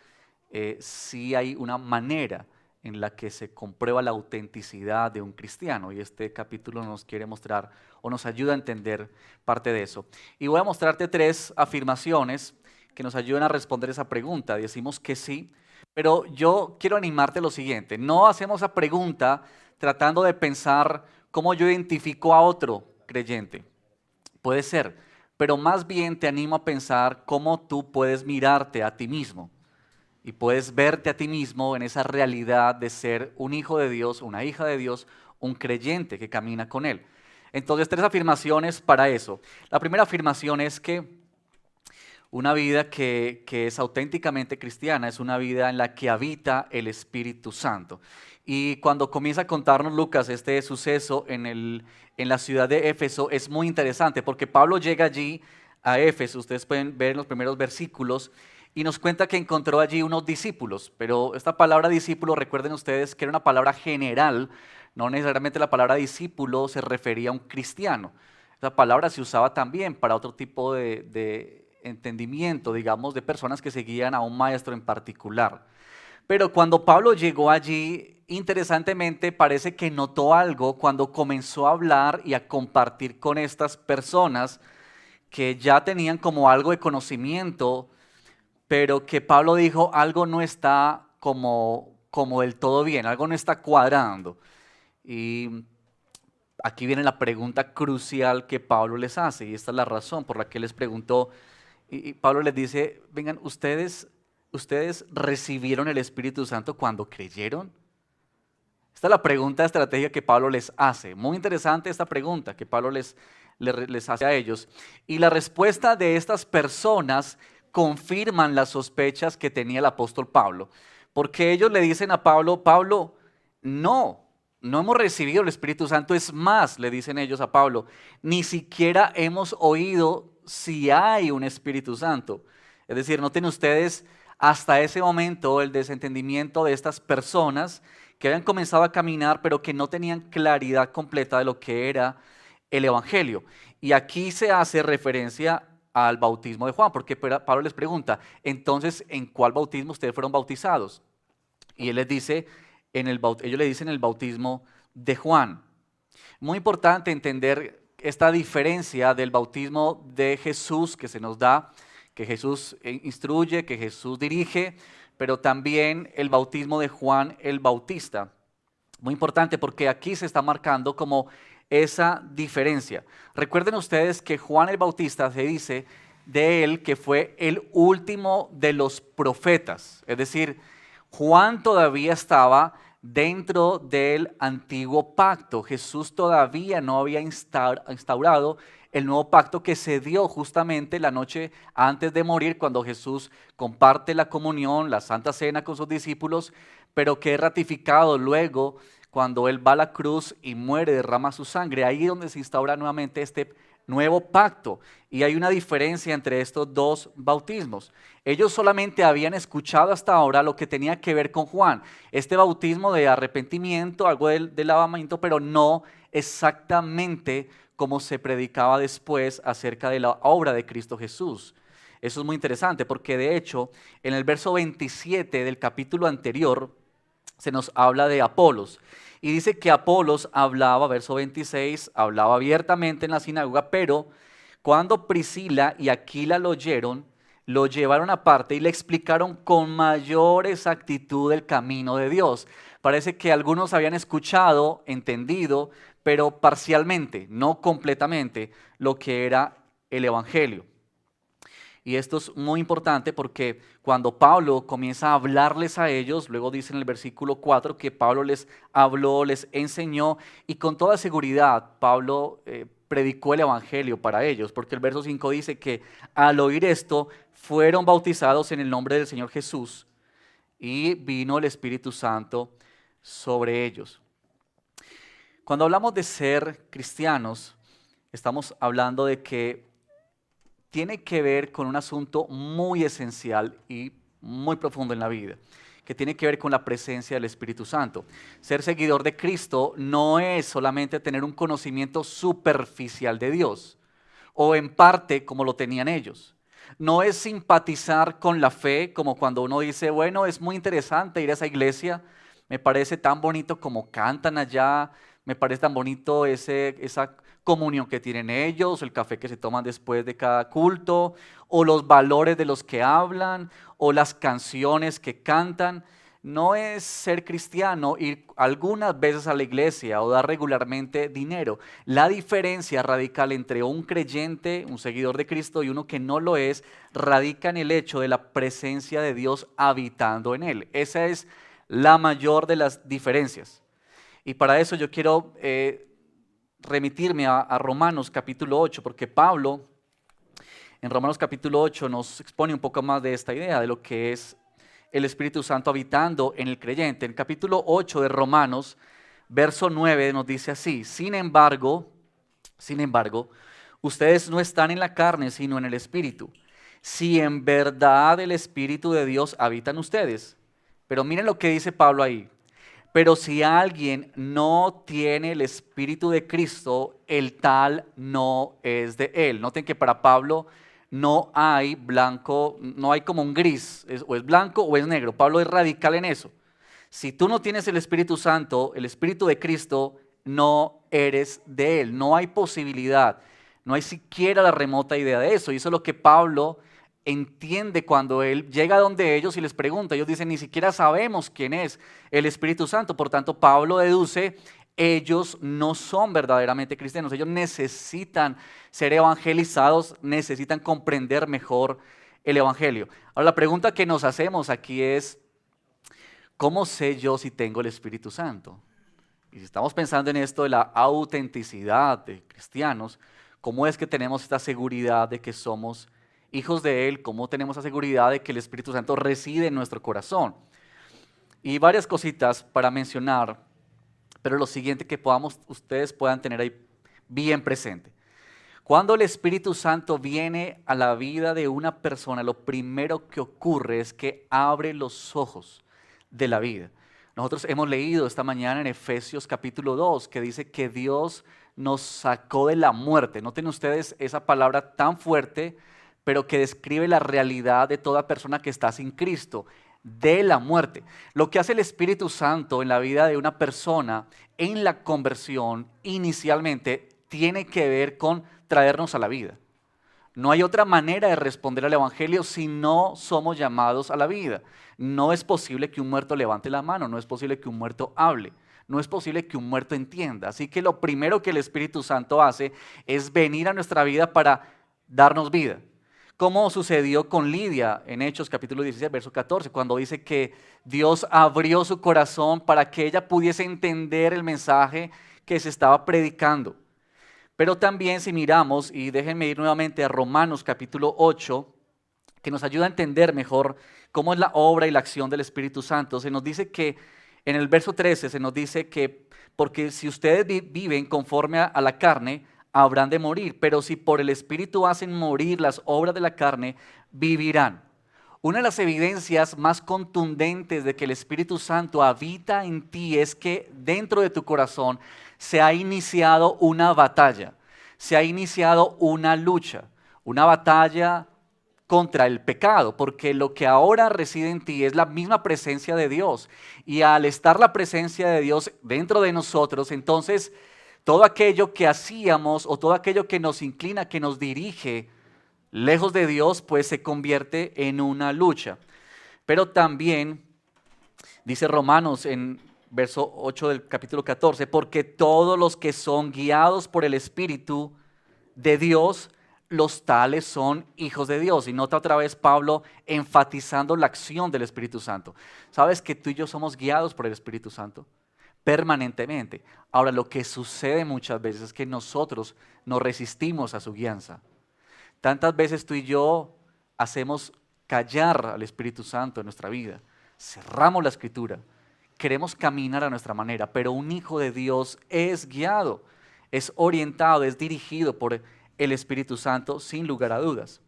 sí hay una manera en la que se comprueba la autenticidad de un cristiano, y este capítulo nos quiere mostrar o nos ayuda a entender parte de eso. Y voy a mostrarte 3 afirmaciones que nos ayudan a responder esa pregunta. Decimos que sí, pero yo quiero animarte a lo siguiente: no hacemos esa pregunta tratando de pensar cómo yo identifico a otro creyente. Puede ser, pero más bien te animo a pensar cómo tú puedes mirarte a ti mismo y puedes verte a ti mismo en esa realidad de ser un hijo de Dios, una hija de Dios, un creyente que camina con Él. Entonces, 3 afirmaciones para eso. La primera afirmación es que una vida que es auténticamente cristiana, es una vida en la que habita el Espíritu Santo. Y cuando comienza a contarnos Lucas este suceso en la ciudad de Éfeso, es muy interesante porque Pablo llega allí a Éfeso, ustedes pueden ver en los primeros versículos, y nos cuenta que encontró allí unos discípulos, pero esta palabra discípulo, recuerden ustedes que era una palabra general, no necesariamente la palabra discípulo se refería a un cristiano. Esa palabra se usaba también para otro tipo de entendimiento, digamos, de personas que seguían a un maestro en particular. Pero cuando Pablo llegó allí, interesantemente parece que notó algo cuando comenzó a hablar y a compartir con estas personas que ya tenían como algo de conocimiento, pero que Pablo dijo, algo no está como del todo bien, algo no está cuadrando. Y aquí viene la pregunta crucial que Pablo les hace, y esta es la razón por la que les preguntó. Y Pablo les dice, vengan, ¿ustedes recibieron el Espíritu Santo cuando creyeron? Esta es la pregunta estratégica que Pablo les hace. Muy interesante esta pregunta que Pablo les hace a ellos. Y la respuesta de estas personas confirman las sospechas que tenía el apóstol Pablo. Porque ellos le dicen a Pablo, Pablo, no hemos recibido el Espíritu Santo. Es más, le dicen ellos a Pablo, ni siquiera hemos oído si hay un Espíritu Santo. Es decir, noten ustedes hasta ese momento el desentendimiento de estas personas que habían comenzado a caminar pero que no tenían claridad completa de lo que era el Evangelio. Y aquí se hace referencia al bautismo de Juan, porque Pablo les pregunta, entonces, ¿en cuál bautismo ustedes fueron bautizados? Y ellos le dicen en el bautismo de Juan. Muy importante entender esta diferencia del bautismo de Jesús que se nos da, que Jesús instruye, que Jesús dirige, pero también el bautismo de Juan el Bautista. Muy importante porque aquí se está marcando como esa diferencia. Recuerden ustedes que Juan el Bautista se dice de él que fue el último de los profetas. Es decir, Juan todavía estaba dentro del antiguo pacto. Jesús todavía no había instaurado el nuevo pacto que se dio justamente la noche antes de morir, cuando Jesús comparte la comunión, la Santa Cena con sus discípulos, pero que es ratificado luego cuando Él va a la cruz y muere, derrama su sangre. Ahí es donde se instaura nuevamente este nuevo pacto. Y hay una diferencia entre estos dos bautismos. Ellos solamente habían escuchado hasta ahora lo que tenía que ver con Juan. Este bautismo de arrepentimiento, algo del lavamiento, pero no exactamente como se predicaba después acerca de la obra de Cristo Jesús. Eso es muy interesante porque de hecho en el verso 27 del capítulo anterior se nos habla de Apolos. Y dice que Apolos hablaba, verso 26, hablaba abiertamente en la sinagoga, pero cuando Priscila y Aquila lo oyeron, lo llevaron aparte y le explicaron con mayor exactitud el camino de Dios. Parece que algunos habían escuchado, entendido, pero parcialmente, no completamente, lo que era el Evangelio. Y esto es muy importante porque cuando Pablo comienza a hablarles a ellos, luego dice en el versículo 4 que Pablo les habló, les enseñó y con toda seguridad Pablo predicó el Evangelio para ellos, porque el verso 5 dice que al oír esto fueron bautizados en el nombre del Señor Jesús y vino el Espíritu Santo sobre ellos. Cuando hablamos de ser cristianos, estamos hablando de que tiene que ver con un asunto muy esencial y muy profundo en la vida, que tiene que ver con la presencia del Espíritu Santo. Ser seguidor de Cristo no es solamente tener un conocimiento superficial de Dios, o en parte como lo tenían ellos. No es simpatizar con la fe, como cuando uno dice, bueno, es muy interesante ir a esa iglesia, me parece tan bonito como cantan allá, me parece tan bonito esa comunión que tienen ellos, el café que se toman después de cada culto, o los valores de los que hablan, o las canciones que cantan. No es ser cristiano ir algunas veces a la iglesia o dar regularmente dinero. La diferencia radical entre un creyente, un seguidor de Cristo y uno que no lo es, radica en el hecho de la presencia de Dios habitando en él. Esa es la mayor de las diferencias. Y para eso yo quiero remitirme a Romanos capítulo 8, porque Pablo en Romanos capítulo 8 nos expone un poco más de esta idea, de lo que es el Espíritu Santo habitando en el creyente. En el capítulo 8 de Romanos, verso 9 nos dice así: sin embargo, ustedes no están en la carne, sino en el Espíritu. Si en verdad el Espíritu de Dios habita en ustedes. Pero miren lo que dice Pablo ahí. Pero si alguien no tiene el Espíritu de Cristo, el tal no es de él. Noten que para Pablo no hay blanco, no hay como un gris, o es blanco o es negro. Pablo es radical en eso. Si tú no tienes el Espíritu Santo, el Espíritu de Cristo, no eres de él. No hay posibilidad, no hay siquiera la remota idea de eso. Y eso es lo que Pablo entiende cuando él llega donde ellos y les pregunta. Ellos dicen, ni siquiera sabemos quién es el Espíritu Santo. Por tanto, Pablo deduce, ellos no son verdaderamente cristianos. Ellos necesitan ser evangelizados, necesitan comprender mejor el Evangelio. Ahora, la pregunta que nos hacemos aquí es, ¿cómo sé yo si tengo el Espíritu Santo? Y si estamos pensando en esto de la autenticidad de cristianos, ¿cómo es que tenemos esta seguridad de que somos hijos de Él? ¿Cómo tenemos la seguridad de que el Espíritu Santo reside en nuestro corazón? Y varias cositas para mencionar, pero lo siguiente que ustedes puedan tener ahí bien presente. Cuando el Espíritu Santo viene a la vida de una persona, lo primero que ocurre es que abre los ojos de la vida. Nosotros hemos leído esta mañana en Efesios capítulo 2 que dice que Dios nos sacó de la muerte. Noten ustedes esa palabra tan fuerte, pero que describe la realidad de toda persona que está sin Cristo, de la muerte. Lo que hace el Espíritu Santo en la vida de una persona, en la conversión, inicialmente, tiene que ver con traernos a la vida. No hay otra manera de responder al Evangelio si no somos llamados a la vida. No es posible que un muerto levante la mano, no es posible que un muerto hable, no es posible que un muerto entienda. Así que lo primero que el Espíritu Santo hace es venir a nuestra vida para darnos vida. Como sucedió con Lidia en Hechos capítulo 16, verso 14, cuando dice que Dios abrió su corazón para que ella pudiese entender el mensaje que se estaba predicando. Pero también si miramos, y déjenme ir nuevamente a Romanos capítulo 8, que nos ayuda a entender mejor cómo es la obra y la acción del Espíritu Santo, se nos dice que en el verso 13 se nos dice que porque si ustedes viven conforme a la carne, habrán de morir, pero si por el Espíritu hacen morir las obras de la carne, vivirán. Una de las evidencias más contundentes de que el Espíritu Santo habita en ti es que dentro de tu corazón se ha iniciado una batalla, se ha iniciado una lucha, una batalla contra el pecado, porque lo que ahora reside en ti es la misma presencia de Dios. Y al estar la presencia de Dios dentro de nosotros, entonces todo aquello que hacíamos o todo aquello que nos inclina, que nos dirige lejos de Dios, pues se convierte en una lucha. Pero también dice Romanos en verso 8 del capítulo 14, porque todos los que son guiados por el Espíritu de Dios, los tales son hijos de Dios. Y nota otra vez Pablo enfatizando la acción del Espíritu Santo. ¿Sabes que tú y yo somos guiados por el Espíritu Santo? Permanentemente. Ahora, lo que sucede muchas veces es que nosotros nos resistimos a su guianza. Tantas veces tú y yo hacemos callar al Espíritu Santo en nuestra vida. Cerramos la Escritura. Queremos caminar a nuestra manera, pero un hijo de Dios es guiado, es orientado, es dirigido por el Espíritu Santo sin lugar a dudas.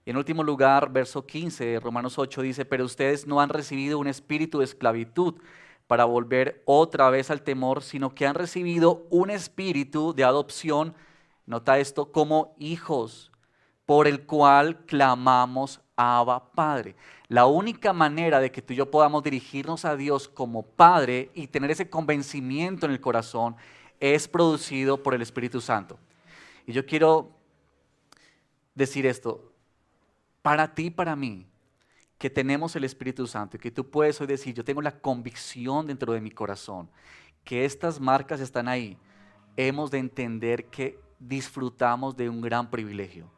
Y en último lugar, verso 15 de Romanos 8 dice, pero ustedes no han recibido un espíritu de esclavitud para volver otra vez al temor, sino que han recibido un espíritu de adopción, nota esto, como hijos, por el cual clamamos Abba, Padre. La única manera de que tú y yo podamos dirigirnos a Dios como Padre y tener ese convencimiento en el corazón es producido por el Espíritu Santo. Y yo quiero decir esto, para ti y para mí, que tenemos el Espíritu Santo y que tú puedes hoy decir, yo tengo la convicción dentro de mi corazón que estas marcas están ahí, hemos de entender que disfrutamos de un gran privilegio,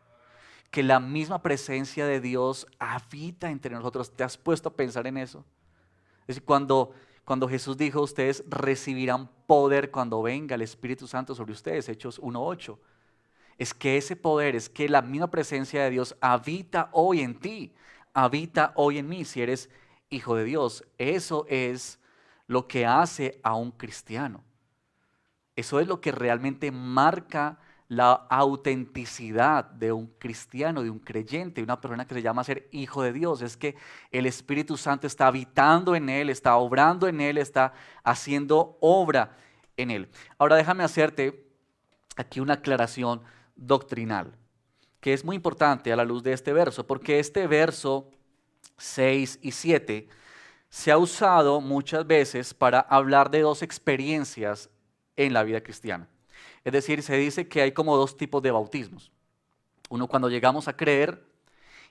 que la misma presencia de Dios habita entre nosotros. ¿Te has puesto a pensar en eso? Es decir, cuando Jesús dijo, ustedes recibirán poder cuando venga el Espíritu Santo sobre ustedes, Hechos 1:8. es que ese poder, es que la misma presencia de Dios habita hoy en ti, habita hoy en mí, si eres hijo de Dios. Eso es lo que hace a un cristiano. Eso es lo que realmente marca la autenticidad de un cristiano, de un creyente, de una persona que se llama ser hijo de Dios. Es que el Espíritu Santo está habitando en él, está obrando en él, está haciendo obra en él. Ahora déjame hacerte aquí una aclaración doctrinal, que es muy importante a la luz de este verso, porque este verso 6 y 7 se ha usado muchas veces para hablar de dos experiencias en la vida cristiana. Es decir, se dice que hay como dos tipos de bautismos. Uno cuando llegamos a creer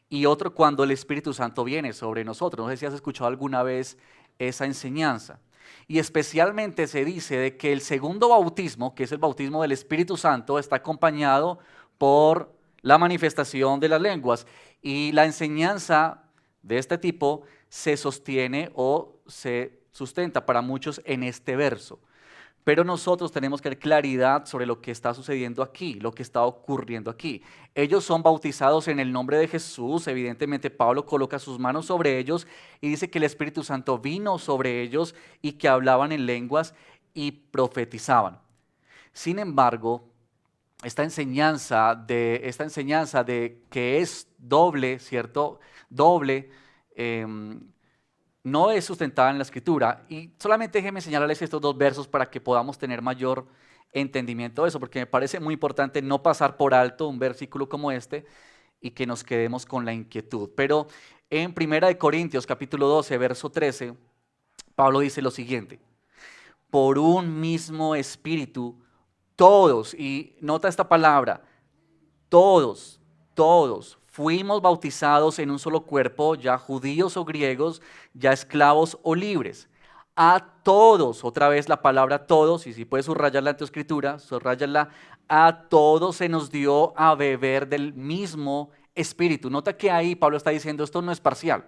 y otro cuando el Espíritu Santo viene sobre nosotros. No sé si has escuchado alguna vez esa enseñanza. Y especialmente se dice de que el segundo bautismo, que es el bautismo del Espíritu Santo, está acompañado por la manifestación de las lenguas. Y la enseñanza de este tipo se sostiene o se sustenta para muchos en este verso. Pero nosotros tenemos que tener claridad sobre lo que está sucediendo aquí, lo que está ocurriendo aquí. Ellos son bautizados en el nombre de Jesús. Evidentemente Pablo coloca sus manos sobre ellos y dice que el Espíritu Santo vino sobre ellos y que hablaban en lenguas y profetizaban. Sin embargo, esta enseñanza de que es doble, ¿cierto? Doble, no es sustentada en la Escritura. Y solamente déjenme señalarles estos dos versos para que podamos tener mayor entendimiento de eso, porque me parece muy importante no pasar por alto un versículo como este y que nos quedemos con la inquietud. Pero en 1 Corintios capítulo 12, verso 13, Pablo dice lo siguiente: por un mismo espíritu todos, y nota esta palabra, todos fuimos bautizados en un solo cuerpo, ya judíos o griegos, ya esclavos o libres. A todos, otra vez la palabra todos, y si puedes subrayarla en tu escritura, subrayarla, a todos se nos dio a beber del mismo espíritu. Nota que ahí Pablo está diciendo, esto no es parcial,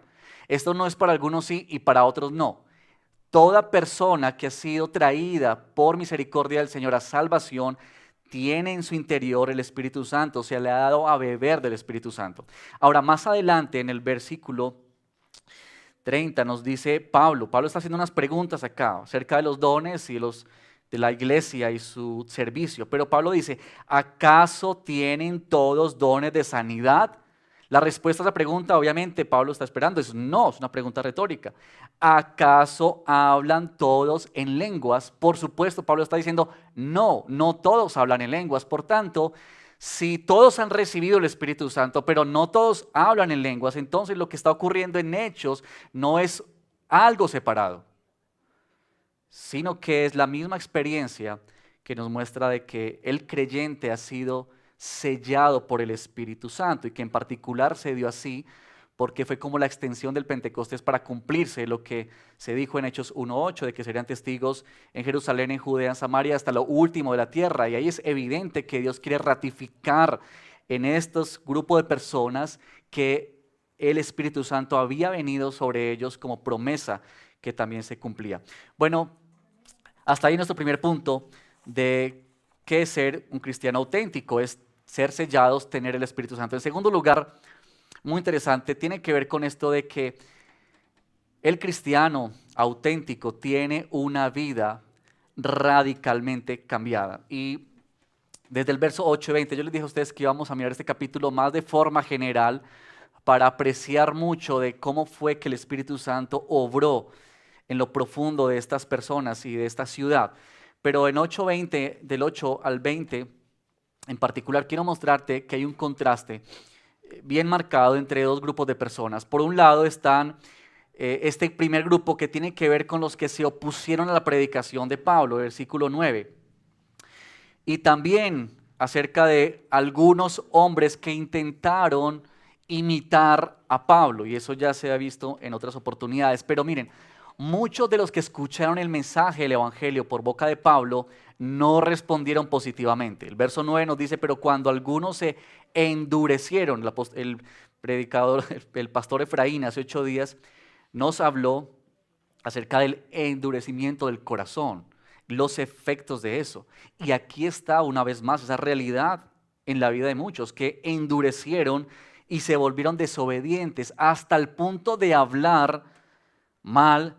esto no es para algunos sí y para otros no. Toda persona que ha sido traída por misericordia del Señor a salvación, tiene en su interior el Espíritu Santo, se le ha dado a beber del Espíritu Santo. Ahora, más adelante en el versículo 30 nos dice Pablo está haciendo unas preguntas acá acerca de los dones y de la iglesia y su servicio, pero Pablo dice, ¿acaso tienen todos dones de sanidad? La respuesta a esa pregunta, obviamente, Pablo está esperando, es no, es una pregunta retórica. ¿Acaso hablan todos en lenguas? Por supuesto, Pablo está diciendo, no todos hablan en lenguas. Por tanto, si todos han recibido el Espíritu Santo, pero no todos hablan en lenguas, entonces lo que está ocurriendo en Hechos no es algo separado, sino que es la misma experiencia que nos muestra de que el creyente ha sido sellado por el Espíritu Santo y que en particular se dio así porque fue como la extensión del Pentecostés para cumplirse lo que se dijo en Hechos 1:8 de que serían testigos en Jerusalén, en Judea, en Samaria, hasta lo último de la tierra. Y ahí es evidente que Dios quiere ratificar en estos grupos de personas que el Espíritu Santo había venido sobre ellos como promesa que también se cumplía. Bueno, hasta ahí nuestro primer punto de qué es ser un cristiano auténtico, es ser sellados, tener el Espíritu Santo. En segundo lugar, muy interesante, tiene que ver con esto de que el cristiano auténtico tiene una vida radicalmente cambiada. Y desde el verso 8 y 20, yo les dije a ustedes que íbamos a mirar este capítulo más de forma general para apreciar mucho de cómo fue que el Espíritu Santo obró en lo profundo de estas personas y de esta ciudad. Pero en 8:20, del 8 al 20, en particular, quiero mostrarte que hay un contraste bien marcado entre dos grupos de personas. Por un lado están este primer grupo que tiene que ver con los que se opusieron a la predicación de Pablo, versículo 9. Y también acerca de algunos hombres que intentaron imitar a Pablo, y eso ya se ha visto en otras oportunidades. Pero miren, muchos de los que escucharon el mensaje del Evangelio por boca de Pablo no respondieron positivamente. El verso 9 nos dice, pero cuando algunos se endurecieron, el predicador, el pastor Efraín hace 8 días nos habló acerca del endurecimiento del corazón, los efectos de eso. Y aquí está una vez más esa realidad en la vida de muchos, que endurecieron y se volvieron desobedientes hasta el punto de hablar mal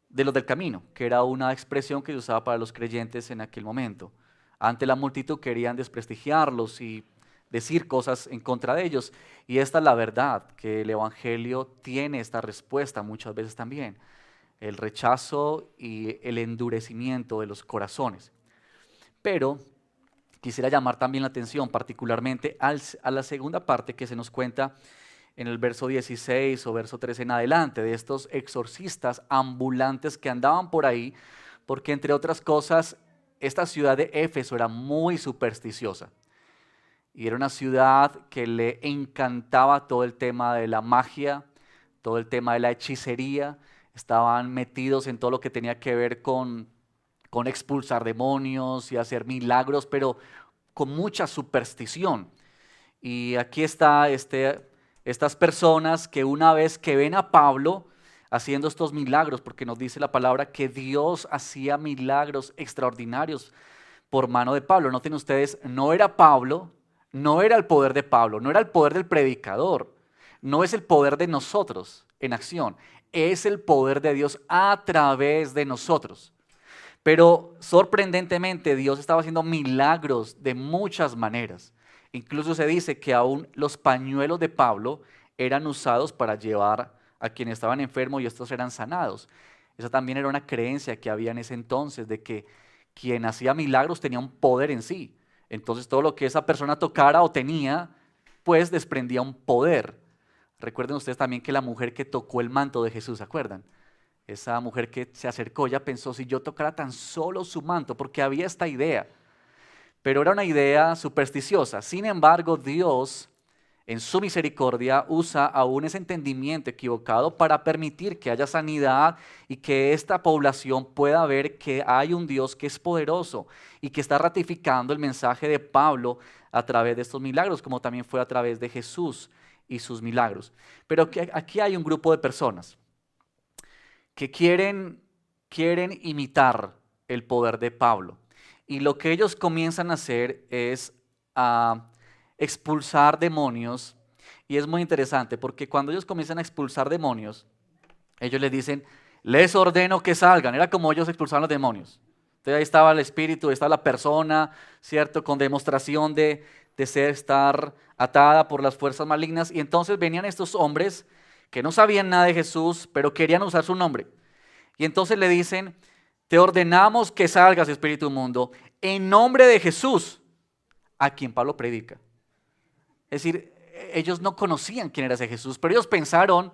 de los del camino, que era una expresión que se usaba para los creyentes en aquel momento. Ante la multitud querían desprestigiarlos y decir cosas en contra de ellos. Y esta es la verdad, que el Evangelio tiene esta respuesta muchas veces también. El rechazo y el endurecimiento de los corazones. Pero quisiera llamar también la atención particularmente a la segunda parte que se nos cuenta en el verso 16 o verso 13 en adelante, de estos exorcistas ambulantes que andaban por ahí, porque entre otras cosas, esta ciudad de Éfeso era muy supersticiosa. Y era una ciudad que le encantaba todo el tema de la magia, todo el tema de la hechicería. Estaban metidos en todo lo que tenía que ver con expulsar demonios y hacer milagros, pero con mucha superstición. Y aquí está estas personas que una vez que ven a Pablo haciendo estos milagros, porque nos dice la palabra que Dios hacía milagros extraordinarios por mano de Pablo. Noten ustedes, no era Pablo, no era el poder de Pablo, no era el poder del predicador, no es el poder de nosotros en acción, es el poder de Dios a través de nosotros. Pero sorprendentemente Dios estaba haciendo milagros de muchas maneras. Incluso se dice que aún los pañuelos de Pablo eran usados para llevar a quienes estaban enfermos y estos eran sanados. Esa también era una creencia que había en ese entonces, de que quien hacía milagros tenía un poder en sí. Entonces todo lo que esa persona tocara o tenía, pues desprendía un poder. Recuerden ustedes también que la mujer que tocó el manto de Jesús, ¿se acuerdan? Esa mujer que se acercó, ella pensó, si yo tocara tan solo su manto, porque había esta idea. Pero era una idea supersticiosa. Sin embargo, Dios, en su misericordia, usa aún ese entendimiento equivocado para permitir que haya sanidad y que esta población pueda ver que hay un Dios que es poderoso y que está ratificando el mensaje de Pablo a través de estos milagros, como también fue a través de Jesús y sus milagros. Pero aquí hay un grupo de personas que quieren imitar el poder de Pablo. Y lo que ellos comienzan a hacer es expulsar demonios. Y es muy interesante porque cuando ellos comienzan a expulsar demonios, ellos les dicen, les ordeno que salgan. Era como ellos expulsaban los demonios. Entonces ahí estaba el espíritu, ahí estaba la persona, ¿cierto? Con demostración de estar atada por las fuerzas malignas. Y entonces venían estos hombres que no sabían nada de Jesús, pero querían usar su nombre. Y entonces le dicen, te ordenamos que salgas, espíritu inmundo, en nombre de Jesús, a quien Pablo predica. Es decir, ellos no conocían quién era ese Jesús, pero ellos pensaron,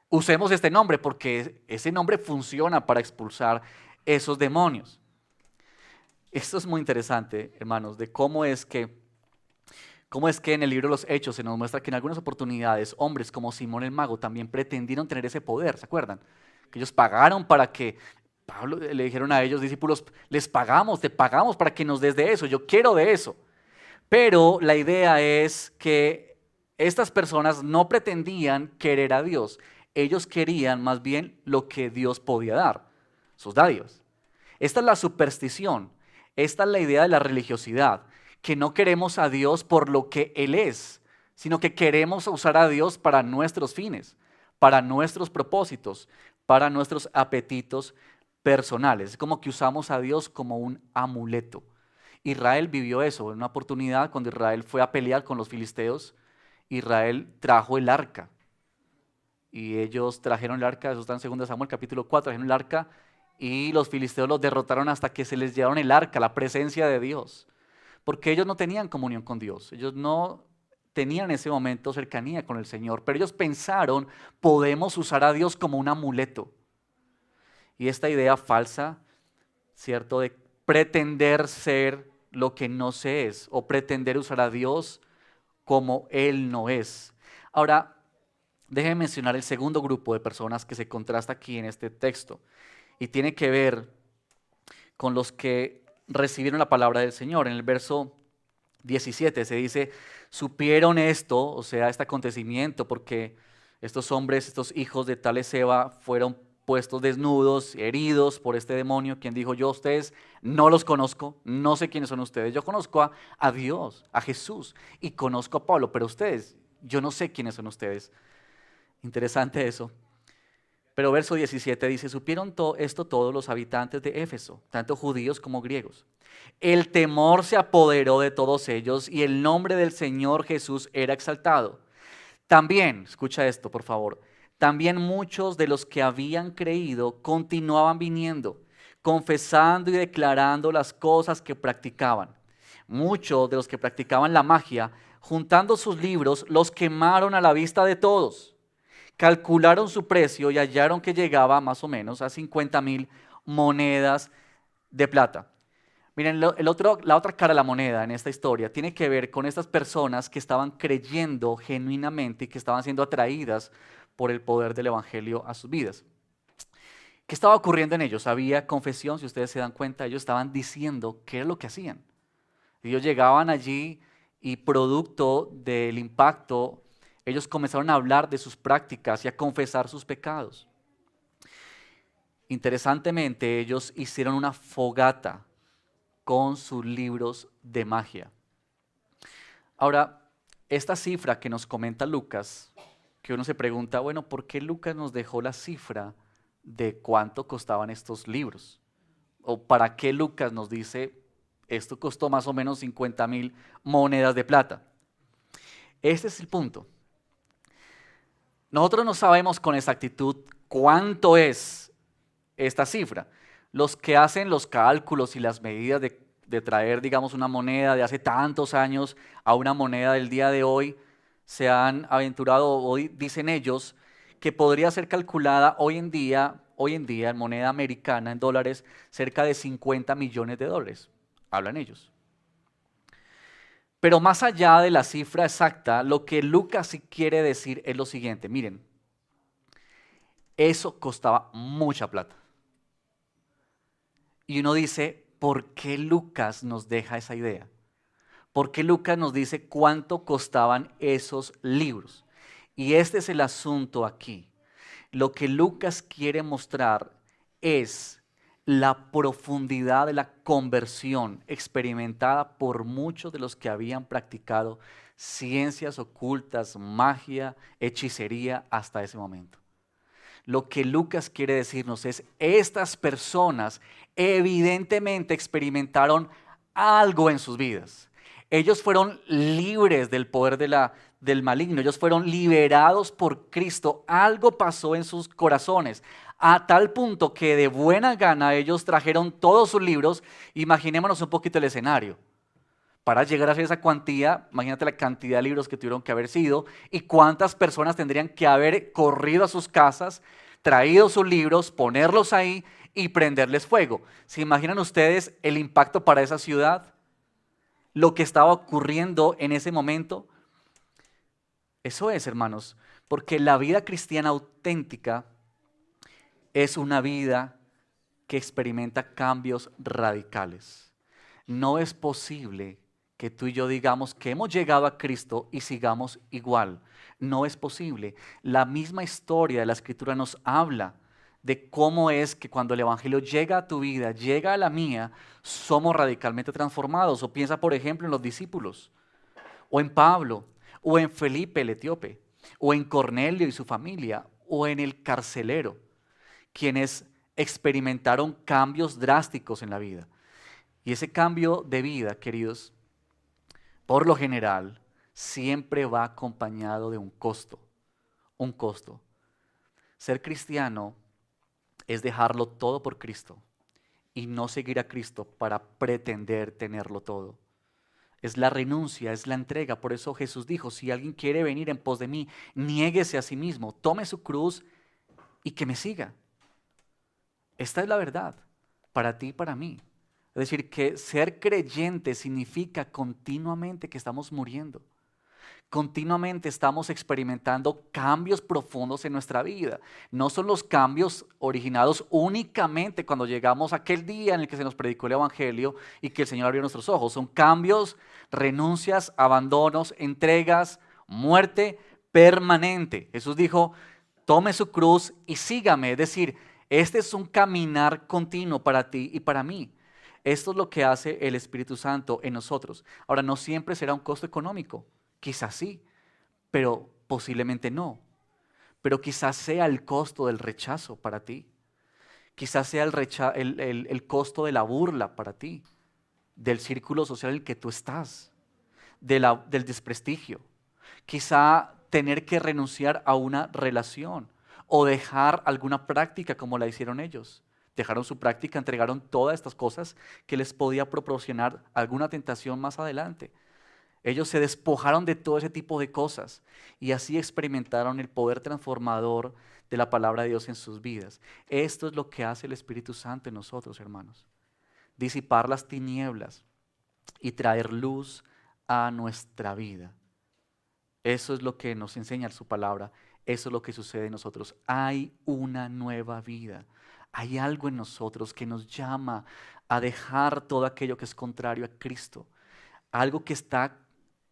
usemos este nombre, porque ese nombre funciona para expulsar esos demonios. Esto es muy interesante, hermanos, de cómo es que en el libro de los Hechos se nos muestra que en algunas oportunidades hombres como Simón el Mago también pretendieron tener ese poder, ¿se acuerdan? Que ellos pagaron para que Pablo le dijeron a ellos, discípulos, te pagamos para que nos des de eso, yo quiero de eso. Pero la idea es que estas personas no pretendían querer a Dios, ellos querían más bien lo que Dios podía dar, sus dádivas. Esta es la superstición, esta es la idea de la religiosidad, que no queremos a Dios por lo que Él es, sino que queremos usar a Dios para nuestros fines, para nuestros propósitos, para nuestros apetitos personales. Es como que usamos a Dios como un amuleto. Israel vivió eso en una oportunidad cuando Israel fue a pelear con los filisteos. Israel trajo el arca y ellos trajeron el arca, eso está en 2 Samuel capítulo 4, trajeron el arca y los filisteos los derrotaron hasta que se les llevaron el arca, la presencia de Dios, porque ellos no tenían comunión con Dios, ellos no tenían en ese momento cercanía con el Señor, pero ellos pensaron, podemos usar a Dios como un amuleto. Y esta idea falsa, ¿cierto?, de pretender ser lo que no se es, o pretender usar a Dios como Él no es. Ahora, déjenme mencionar el segundo grupo de personas que se contrasta aquí en este texto, y tiene que ver con los que recibieron la palabra del Señor. En el verso 17 se dice, supieron esto, o sea, este acontecimiento, porque estos hombres, estos hijos de tal Ezeba fueron puestos desnudos, heridos por este demonio, quien dijo: yo a ustedes no los conozco, no sé quiénes son ustedes, yo conozco a Dios, a Jesús, y conozco a Pablo, pero ustedes, yo no sé quiénes son ustedes. Interesante eso. Pero verso 17 dice: supieron esto todos los habitantes de Éfeso, tanto judíos como griegos. El temor se apoderó de todos ellos y el nombre del Señor Jesús era exaltado. También, escucha esto por favor, también muchos de los que habían creído continuaban viniendo, confesando y declarando las cosas que practicaban. Muchos de los que practicaban la magia, juntando sus libros, los quemaron a la vista de todos. Calcularon su precio y hallaron que llegaba más o menos a 50,000 monedas de plata. Miren, la otra cara de la moneda en esta historia tiene que ver con estas personas que estaban creyendo genuinamente y que estaban siendo atraídas por el poder del evangelio a sus vidas. ¿Qué estaba ocurriendo en ellos? Había confesión, si ustedes se dan cuenta, ellos estaban diciendo qué era lo que hacían. Ellos llegaban allí y producto del impacto, ellos comenzaron a hablar de sus prácticas y a confesar sus pecados. Interesantemente, ellos hicieron una fogata con sus libros de magia. Ahora, esta cifra que nos comenta Lucas, que uno se pregunta, bueno, ¿por qué Lucas nos dejó la cifra de cuánto costaban estos libros? ¿O para qué Lucas nos dice, esto costó más o menos 50,000 monedas de plata? Este es el punto. Nosotros no sabemos con exactitud cuánto es esta cifra. Los que hacen los cálculos y las medidas de traer, digamos, una moneda de hace tantos años a una moneda del día de hoy, se han aventurado, hoy dicen ellos, que podría ser calculada hoy en día en moneda americana, en dólares, cerca de 50 millones de dólares. Hablan ellos. Pero más allá de la cifra exacta, lo que Lucas sí quiere decir es lo siguiente. Miren, eso costaba mucha plata. Y uno dice, ¿por qué Lucas nos deja esa idea? ¿Por qué Lucas nos dice cuánto costaban esos libros? Y este es el asunto aquí. Lo que Lucas quiere mostrar es la profundidad de la conversión experimentada por muchos de los que habían practicado ciencias ocultas, magia, hechicería hasta ese momento. Lo que Lucas quiere decirnos es, estas personas evidentemente experimentaron algo en sus vidas. Ellos fueron libres del poder del maligno, ellos fueron liberados por Cristo. Algo pasó en sus corazones, a tal punto que de buena gana ellos trajeron todos sus libros. Imaginémonos un poquito el escenario. Para llegar a esa cuantía, imagínate la cantidad de libros que tuvieron que haber sido y cuántas personas tendrían que haber corrido a sus casas, traído sus libros, ponerlos ahí y prenderles fuego. ¿Se imaginan ustedes el impacto para esa ciudad? Lo que estaba ocurriendo en ese momento. Eso es, hermanos, porque la vida cristiana auténtica es una vida que experimenta cambios radicales. No es posible que tú y yo digamos que hemos llegado a Cristo y sigamos igual. No es posible. La misma historia de la Escritura nos habla de cómo es que cuando el Evangelio llega a tu vida, llega a la mía, somos radicalmente transformados. O piensa, por ejemplo, en los discípulos, o en Pablo, o en Felipe el etíope, o en Cornelio y su familia, o en el carcelero, quienes experimentaron cambios drásticos en la vida. Y ese cambio de vida, queridos, por lo general, siempre va acompañado de un costo. Un costo. Ser cristiano es dejarlo todo por Cristo y no seguir a Cristo para pretender tenerlo todo. Es la renuncia, es la entrega. Por eso Jesús dijo, si alguien quiere venir en pos de mí, niéguese a sí mismo, tome su cruz y que me siga. Esta es la verdad para ti y para mí. Es decir, que ser creyente significa continuamente que estamos muriendo. Continuamente estamos experimentando cambios profundos en nuestra vida. No son los cambios originados únicamente cuando llegamos a aquel día en el que se nos predicó el Evangelio y que el Señor abrió nuestros ojos. Son cambios, renuncias, abandonos, entregas, muerte permanente. Jesús dijo, tome su cruz y sígame. Es decir, Este es un caminar continuo para ti y para mí. Esto es lo que hace el Espíritu Santo en nosotros. Ahora, no siempre será un costo económico, quizás sí, pero posiblemente no. Pero quizás sea el costo del rechazo para ti. Quizás sea el costo de la burla para ti, del círculo social en el que tú estás, del desprestigio. Quizá tener que renunciar a una relación o dejar alguna práctica como la hicieron ellos. Dejaron su práctica, entregaron todas estas cosas que les podía proporcionar alguna tentación más adelante. Ellos se despojaron de todo ese tipo de cosas y así experimentaron el poder transformador de la palabra de Dios en sus vidas. Esto es lo que hace el Espíritu Santo en nosotros, hermanos. Disipar las tinieblas y traer luz a nuestra vida. Eso es lo que nos enseña su palabra. Eso es lo que sucede en nosotros. Hay una nueva vida. Hay algo en nosotros que nos llama a dejar todo aquello que es contrario a Cristo. Algo que está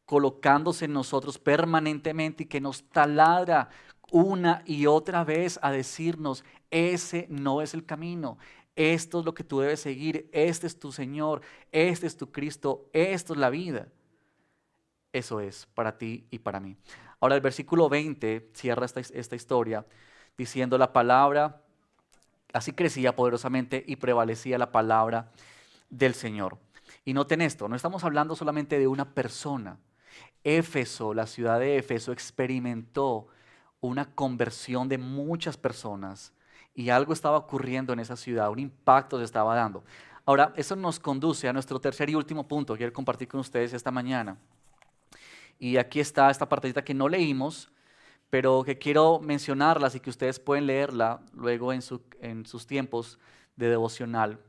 colocándose en nosotros permanentemente y que nos taladra una y otra vez a decirnos, ese no es el camino, esto es lo que tú debes seguir, este es tu Señor, este es tu Cristo, esto es la vida. Eso es para ti y para mí. Ahora el versículo 20 cierra esta historia diciendo la palabra, así crecía poderosamente y prevalecía la palabra del Señor. Y noten esto, no estamos hablando solamente de una persona. Éfeso, la ciudad de Éfeso experimentó una conversión de muchas personas y algo estaba ocurriendo en esa ciudad, un impacto se estaba dando. Ahora, eso nos conduce a nuestro tercer y último punto que quiero compartir con ustedes esta mañana. Y aquí está esta partecita que no leímos, pero que quiero mencionarla, así que ustedes pueden leerla luego en sus tiempos de devocional.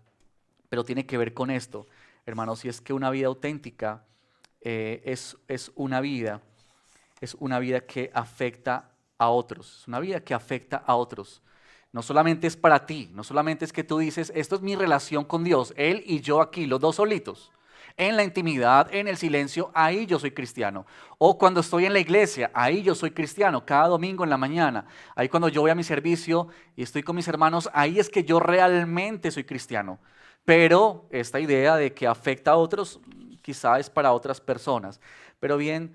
Pero tiene que ver con esto, hermanos, y es que una vida auténtica es una vida que afecta a otros, es una vida que afecta a otros. No solamente es para ti, no solamente es que tú dices, esto es mi relación con Dios, Él y yo aquí, los dos solitos. En la intimidad, en el silencio, ahí yo soy cristiano. O cuando estoy en la iglesia, ahí yo soy cristiano, cada domingo en la mañana. Ahí cuando yo voy a mi servicio y estoy con mis hermanos, ahí es que yo realmente soy cristiano. Pero esta idea de que afecta a otros, quizá es para otras personas. Pero bien,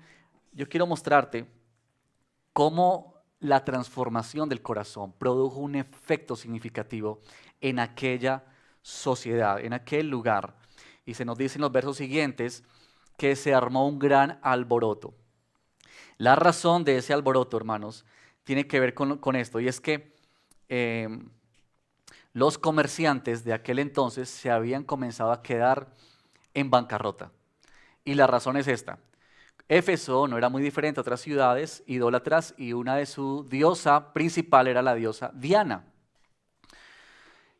yo quiero mostrarte cómo la transformación del corazón produjo un efecto significativo en aquella sociedad, en aquel lugar. Y se nos dice en los versos siguientes que se armó un gran alboroto. La razón de ese alboroto, hermanos, tiene que ver con esto. Y es que los comerciantes de aquel entonces se habían comenzado a quedar en bancarrota. Y la razón es esta. Éfeso no era muy diferente a otras ciudades idólatras y una de su diosa principal era la diosa Diana.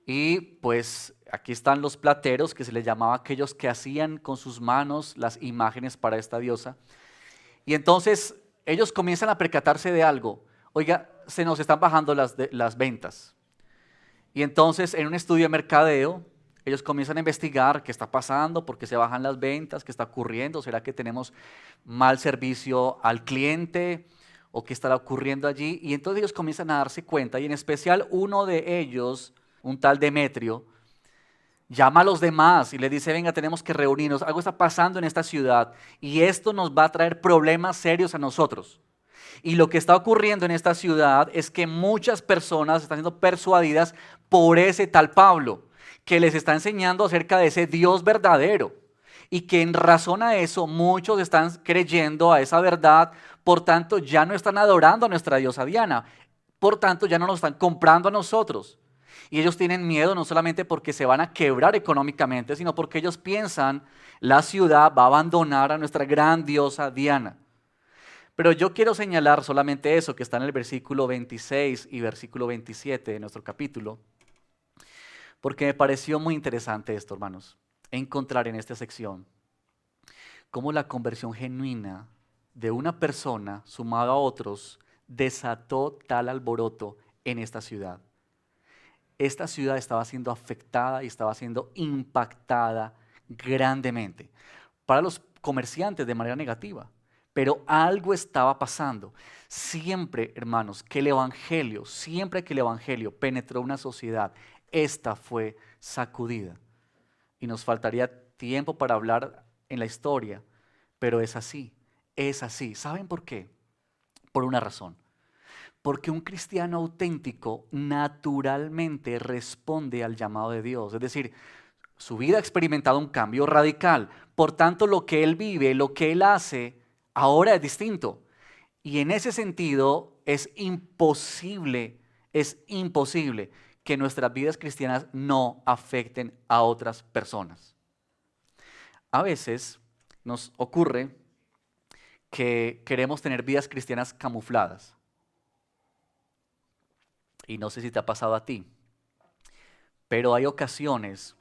Y pues aquí están los plateros, que se les llamaba aquellos que hacían con sus manos las imágenes para esta diosa. Y entonces ellos comienzan a percatarse de algo. Oiga, se nos están bajando las ventas. Y entonces en un estudio de mercadeo, ellos comienzan a investigar qué está pasando, por qué se bajan las ventas, qué está ocurriendo, ¿será que tenemos mal servicio al cliente o qué estará ocurriendo allí? Y entonces ellos comienzan a darse cuenta y en especial uno de ellos, un tal Demetrio, llama a los demás y les dice, venga, tenemos que reunirnos, algo está pasando en esta ciudad y esto nos va a traer problemas serios a nosotros. Y lo que está ocurriendo en esta ciudad es que muchas personas están siendo persuadidas por ese tal Pablo, que les está enseñando acerca de ese Dios verdadero y que en razón a eso muchos están creyendo a esa verdad, por tanto ya no están adorando a nuestra diosa Diana, por tanto ya no nos están comprando a nosotros. Y ellos tienen miedo no solamente porque se van a quebrar económicamente, sino porque ellos piensan la ciudad va a abandonar a nuestra gran diosa Diana. Pero yo quiero señalar solamente eso que está en el versículo 26 y versículo 27 de nuestro capítulo, porque me pareció muy interesante esto, hermanos, encontrar en esta sección cómo la conversión genuina de una persona sumada a otros desató tal alboroto en esta ciudad. Esta ciudad estaba siendo afectada y estaba siendo impactada grandemente. Para los comerciantes de manera negativa, pero algo estaba pasando. Siempre, hermanos, siempre que el Evangelio penetró una sociedad, esta fue sacudida. Y nos faltaría tiempo para hablar en la historia, pero es así, es así. ¿Saben por qué? Por una razón. Porque un cristiano auténtico naturalmente responde al llamado de Dios. Es decir, su vida ha experimentado un cambio radical. Por tanto, lo que él vive, lo que él hace, ahora es distinto. Y en ese sentido es imposible que nuestras vidas cristianas no afecten a otras personas. A veces nos ocurre que queremos tener vidas cristianas camufladas. Y no sé si te ha pasado a ti, pero hay ocasiones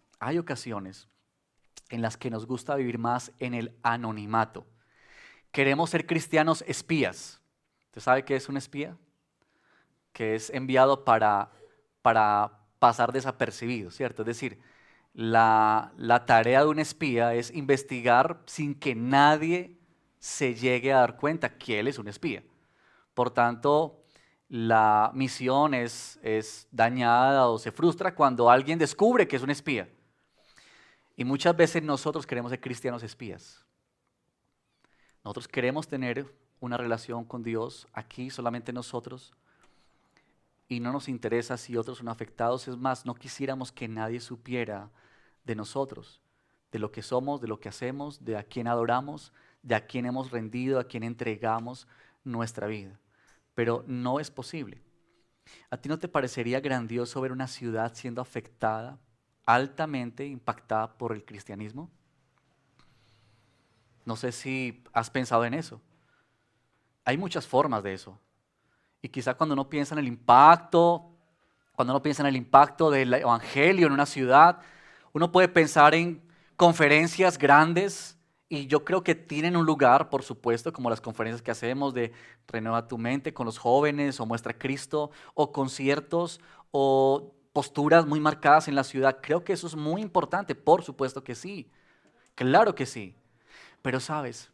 en las que nos gusta vivir más en el anonimato. Queremos ser cristianos espías. ¿Usted sabe qué es un espía? Que es enviado para pasar desapercibido, ¿cierto? Es decir, la tarea de un espía es investigar sin que nadie se llegue a dar cuenta que él es un espía. Por tanto, la misión es dañada o se frustra cuando alguien descubre que es un espía. Y muchas veces nosotros queremos ser cristianos espías. Nosotros queremos tener una relación con Dios aquí, solamente nosotros, y no nos interesa si otros son afectados. Es más, no quisiéramos que nadie supiera de nosotros, de lo que somos, de lo que hacemos, de a quién adoramos, de a quién hemos rendido, a quién entregamos nuestra vida. Pero no es posible. ¿A ti no te parecería grandioso ver una ciudad siendo afectada, altamente impactada por el cristianismo? No sé si has pensado en eso. Hay muchas formas de eso. Y quizá cuando uno piensa en el impacto del evangelio en una ciudad, uno puede pensar en conferencias grandes, y yo creo que tienen un lugar, por supuesto, como las conferencias que hacemos de Renueva tu Mente con los jóvenes, o Muestra a Cristo, o conciertos, o posturas muy marcadas en la ciudad. Creo que eso es muy importante, por supuesto que sí, claro que sí. Pero sabes,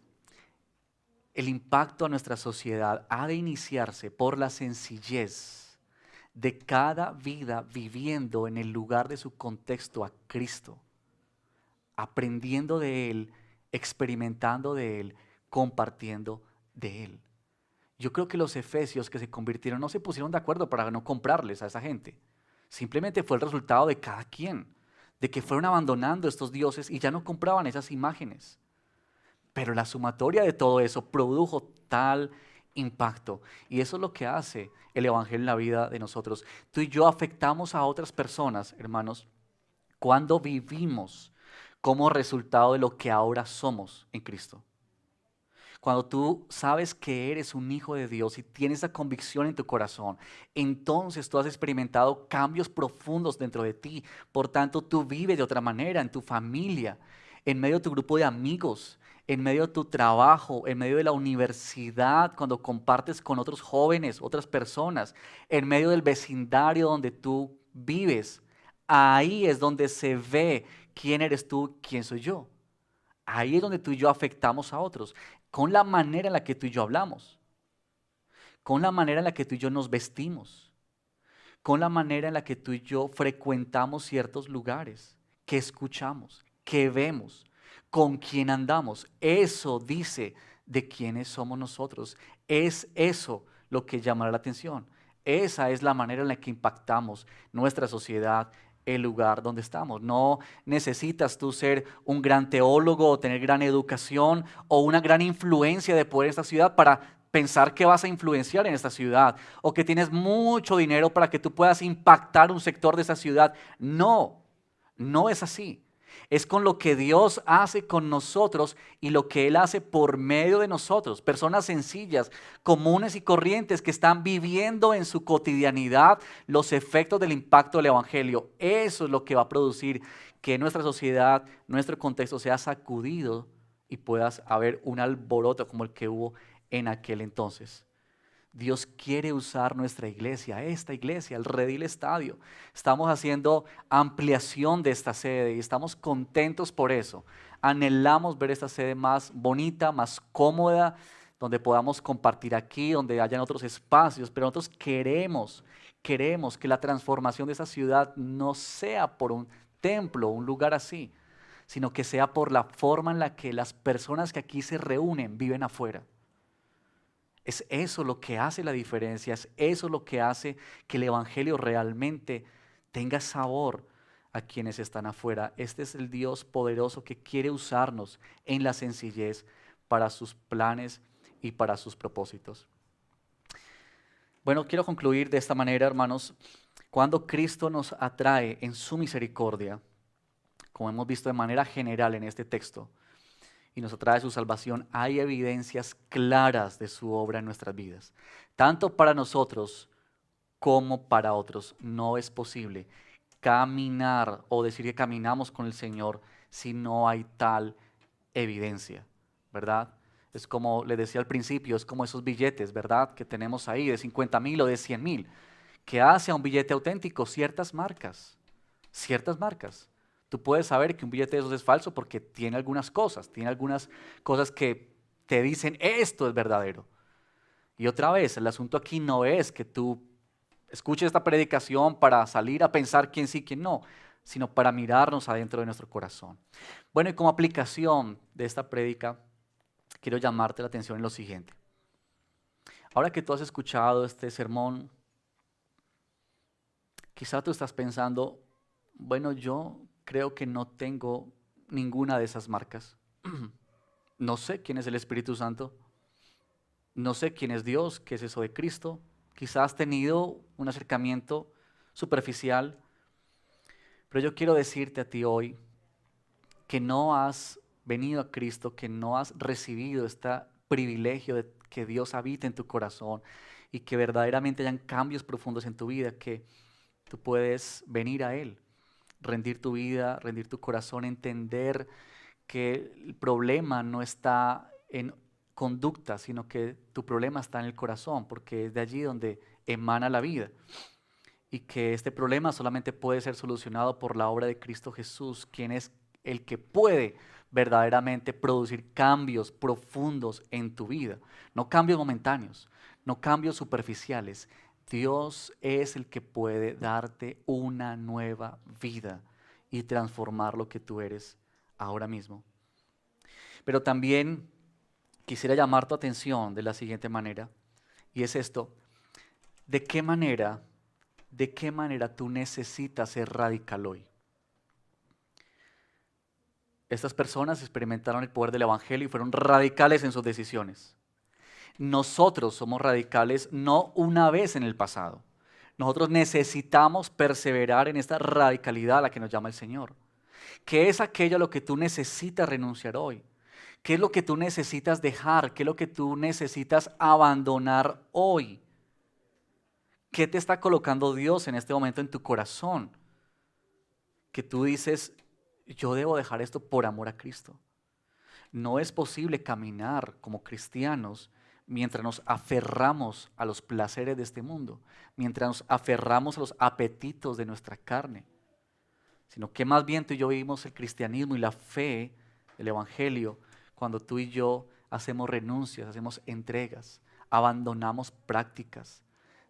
el impacto a nuestra sociedad ha de iniciarse por la sencillez de cada vida viviendo en el lugar de su contexto a Cristo, aprendiendo de Él, experimentando de Él, compartiendo de Él. Yo creo que los efesios que se convirtieron no se pusieron de acuerdo para no comprarles a esa gente. Simplemente fue el resultado de cada quien, de que fueron abandonando estos dioses y ya no compraban esas imágenes. Pero la sumatoria de todo eso produjo tal impacto. Y eso es lo que hace el evangelio en la vida de nosotros. Tú y yo afectamos a otras personas, hermanos, cuando vivimos como resultado de lo que ahora somos en Cristo. Cuando tú sabes que eres un hijo de Dios y tienes esa convicción en tu corazón, entonces tú has experimentado cambios profundos dentro de ti. Por tanto, tú vives de otra manera en tu familia, en medio de tu grupo de amigos, en medio de tu trabajo, en medio de la universidad, cuando compartes con otros jóvenes, otras personas, en medio del vecindario donde tú vives. Ahí es donde se ve quién eres tú, quién soy yo. Ahí es donde tú y yo afectamos a otros, con la manera en la que tú y yo hablamos, con la manera en la que tú y yo nos vestimos, con la manera en la que tú y yo frecuentamos ciertos lugares, que escuchamos, que vemos, con quién andamos. Eso dice de quiénes somos nosotros. Es eso lo que llamará la atención. Esa es la manera en la que impactamos nuestra sociedad, el lugar donde estamos. No necesitas tú ser un gran teólogo o tener gran educación o una gran influencia de poder en esta ciudad para pensar que vas a influenciar en esta ciudad o que tienes mucho dinero para que tú puedas impactar un sector de esa ciudad. No, no es así. Es con lo que Dios hace con nosotros y lo que Él hace por medio de nosotros. Personas sencillas, comunes y corrientes que están viviendo en su cotidianidad los efectos del impacto del Evangelio. Eso es lo que va a producir que nuestra sociedad, nuestro contexto sea sacudido y puedas haber un alboroto como el que hubo en aquel entonces. Dios quiere usar nuestra iglesia, esta iglesia, el Redil Estadio. Estamos haciendo ampliación de esta sede y estamos contentos por eso. Anhelamos ver esta sede más bonita, más cómoda, donde podamos compartir aquí, donde hayan otros espacios, pero nosotros queremos que la transformación de esa ciudad no sea por un templo, un lugar así, sino que sea por la forma en la que las personas que aquí se reúnen viven afuera. Es eso lo que hace la diferencia, es eso lo que hace que el Evangelio realmente tenga sabor a quienes están afuera. Este es el Dios poderoso que quiere usarnos en la sencillez para sus planes y para sus propósitos. Bueno, quiero concluir de esta manera, hermanos. Cuando Cristo nos atrae en su misericordia, como hemos visto de manera general en este texto, y nos atrae su salvación, hay evidencias claras de su obra en nuestras vidas. Tanto para nosotros como para otros. No es posible caminar o decir que caminamos con el Señor si no hay tal evidencia, ¿verdad? Es como les decía al principio, es como esos billetes, ¿verdad? Que tenemos ahí de 50,000 o de 100,000, que hace a un billete auténtico ciertas marcas, ciertas marcas. Tú puedes saber que un billete de esos es falso porque tiene algunas cosas que te dicen esto es verdadero. Y otra vez, el asunto aquí no es que tú escuches esta predicación para salir a pensar quién sí, quién no, sino para mirarnos adentro de nuestro corazón. Bueno, y como aplicación de esta prédica, quiero llamarte la atención en lo siguiente. Ahora que tú has escuchado este sermón, quizá tú estás pensando, bueno, yo creo que no tengo ninguna de esas marcas. No sé quién es el Espíritu Santo. No sé quién es Dios, qué es eso de Cristo. Quizás has tenido un acercamiento superficial. Pero yo quiero decirte a ti hoy que no has venido a Cristo, que no has recibido este privilegio de que Dios habite en tu corazón y que verdaderamente hayan cambios profundos en tu vida, que tú puedes venir a Él, rendir tu vida, rendir tu corazón, entender que el problema no está en conducta, sino que tu problema está en el corazón, porque es de allí donde emana la vida. Y que este problema solamente puede ser solucionado por la obra de Cristo Jesús, quien es el que puede verdaderamente producir cambios profundos en tu vida. No cambios momentáneos, no cambios superficiales. Dios es el que puede darte una nueva vida y transformar lo que tú eres ahora mismo. Pero también quisiera llamar tu atención de la siguiente manera, y es esto: ¿de qué manera tú necesitas ser radical hoy? Estas personas experimentaron el poder del Evangelio y fueron radicales en sus decisiones. Nosotros somos radicales no una vez en el pasado. Nosotros necesitamos perseverar en esta radicalidad a la que nos llama el Señor. ¿Qué es aquello a lo que tú necesitas renunciar hoy? ¿Qué es lo que tú necesitas dejar? ¿Qué es lo que tú necesitas abandonar hoy? ¿Qué te está colocando Dios en este momento en tu corazón? Que tú dices, yo debo dejar esto por amor a Cristo. No es posible caminar como cristianos mientras nos aferramos a los placeres de este mundo, mientras nos aferramos a los apetitos de nuestra carne, sino que más bien tú y yo vivimos el cristianismo y la fe, el Evangelio, cuando tú y yo hacemos renuncias, hacemos entregas, abandonamos prácticas,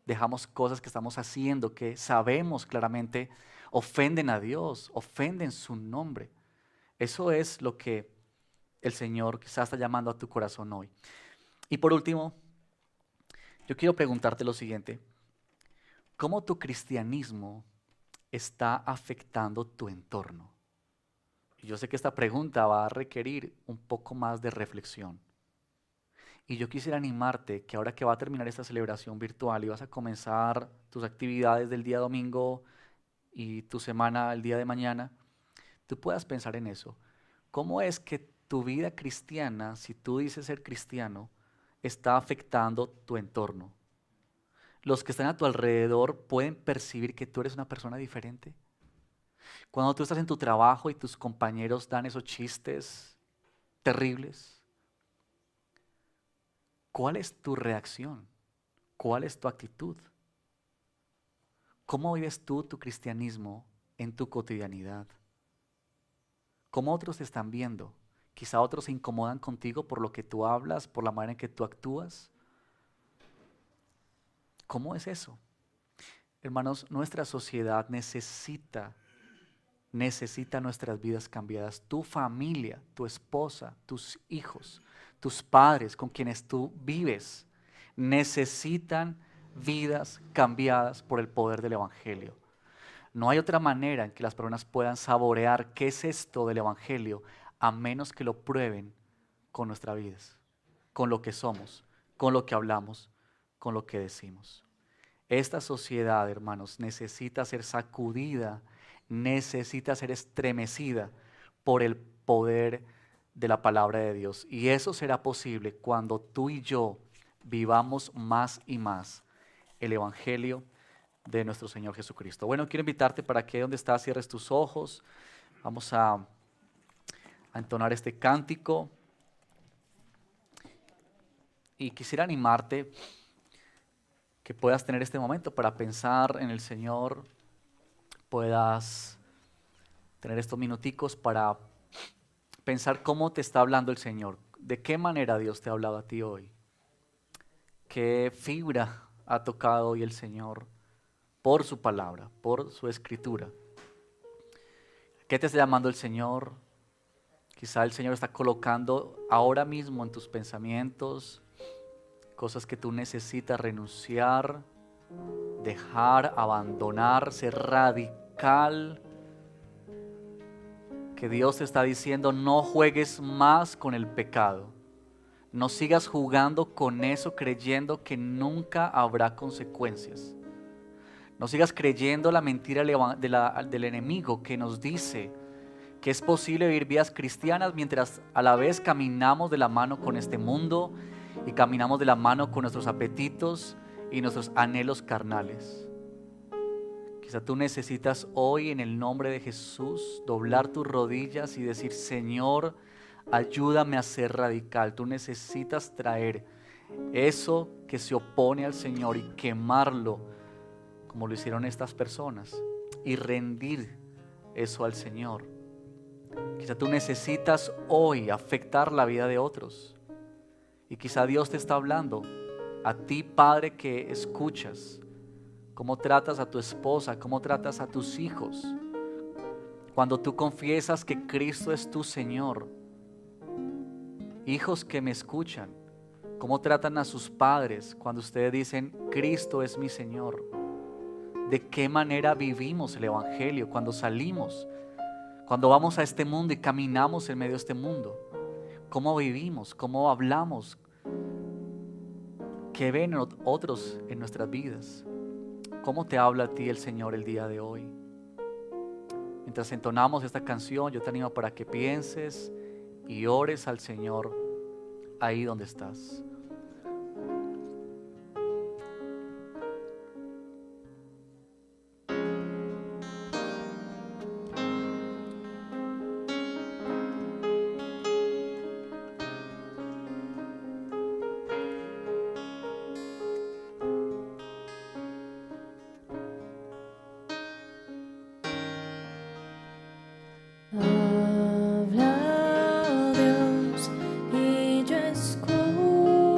dejamos cosas que estamos haciendo que sabemos claramente ofenden a Dios, ofenden su nombre. Eso es lo que el Señor quizás está llamando a tu corazón hoy. Y por último, yo quiero preguntarte lo siguiente: ¿cómo tu cristianismo está afectando tu entorno? Y yo sé que esta pregunta va a requerir un poco más de reflexión. Y yo quisiera animarte que ahora que va a terminar esta celebración virtual y vas a comenzar tus actividades del día domingo y tu semana el día de mañana, tú puedas pensar en eso. ¿Cómo es que tu vida cristiana, si tú dices ser cristiano, está afectando tu entorno? ¿Los que están a tu alrededor pueden percibir que tú eres una persona diferente? Cuando tú estás en tu trabajo y tus compañeros dan esos chistes terribles, ¿cuál es tu reacción? ¿Cuál es tu actitud? ¿Cómo vives tú tu cristianismo en tu cotidianidad? ¿Cómo otros te están viendo? Quizá otros se incomodan contigo por lo que tú hablas, por la manera en que tú actúas. ¿Cómo es eso? Hermanos, nuestra sociedad necesita nuestras vidas cambiadas. Tu familia, tu esposa, tus hijos, tus padres con quienes tú vives, necesitan vidas cambiadas por el poder del Evangelio. No hay otra manera en que las personas puedan saborear qué es esto del Evangelio a menos que lo prueben con nuestras vidas, con lo que somos, con lo que hablamos, con lo que decimos. Esta sociedad, hermanos, necesita ser sacudida, necesita ser estremecida por el poder de la palabra de Dios. Y eso será posible cuando tú y yo vivamos más y más el Evangelio de nuestro Señor Jesucristo. Bueno, quiero invitarte para que donde estás cierres tus ojos. Vamos a entonar este cántico. Y quisiera animarte que puedas tener este momento para pensar en el Señor, puedas tener estos minuticos para pensar cómo te está hablando el Señor, de qué manera Dios te ha hablado a ti hoy, qué fibra ha tocado hoy el Señor por su palabra, por su escritura. ¿Qué te está llamando el Señor? Quizá el Señor está colocando ahora mismo en tus pensamientos cosas que tú necesitas renunciar, dejar, abandonar, ser radical. Que Dios te está diciendo, no juegues más con el pecado. No sigas jugando con eso creyendo que nunca habrá consecuencias. No sigas creyendo la mentira del enemigo que nos dice que es posible vivir vidas cristianas mientras a la vez caminamos de la mano con este mundo y caminamos de la mano con nuestros apetitos y nuestros anhelos carnales. Quizá tú necesitas hoy en el nombre de Jesús doblar tus rodillas y decir, Señor, ayúdame a ser radical. Tú necesitas traer eso que se opone al Señor y quemarlo como lo hicieron estas personas y rendir eso al Señor. Quizá tú necesitas hoy afectar la vida de otros. Y quizá Dios te está hablando a ti, padre, que escuchas cómo tratas a tu esposa, cómo tratas a tus hijos. Cuando tú confiesas que Cristo es tu Señor. Hijos que me escuchan, cómo tratan a sus padres cuando ustedes dicen, Cristo es mi Señor. ¿De qué manera vivimos el Evangelio cuando salimos? Cuando vamos a este mundo y caminamos en medio de este mundo. ¿Cómo vivimos? ¿Cómo hablamos? ¿Qué ven otros en nuestras vidas? ¿Cómo te habla a ti el Señor el día de hoy? Mientras entonamos esta canción, yo te animo para que pienses y ores al Señor ahí donde estás. Habla Dios y yo escucho.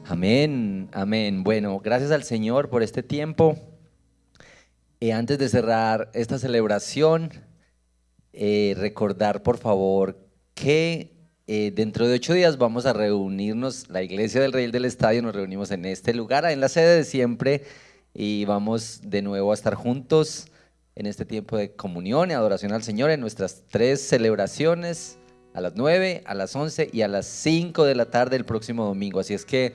Amén, amén. Bueno, gracias al Señor por este tiempo. Antes de cerrar esta celebración, recordar por favor que dentro de 8 días vamos a reunirnos, la Iglesia del Rey del Estadio, nos reunimos en este lugar, en la sede de siempre, y vamos de nuevo a estar juntos en este tiempo de comunión y adoración al Señor en nuestras 3 celebraciones, a las 9, a las 11 y a las 5 de la tarde el próximo domingo. Así es que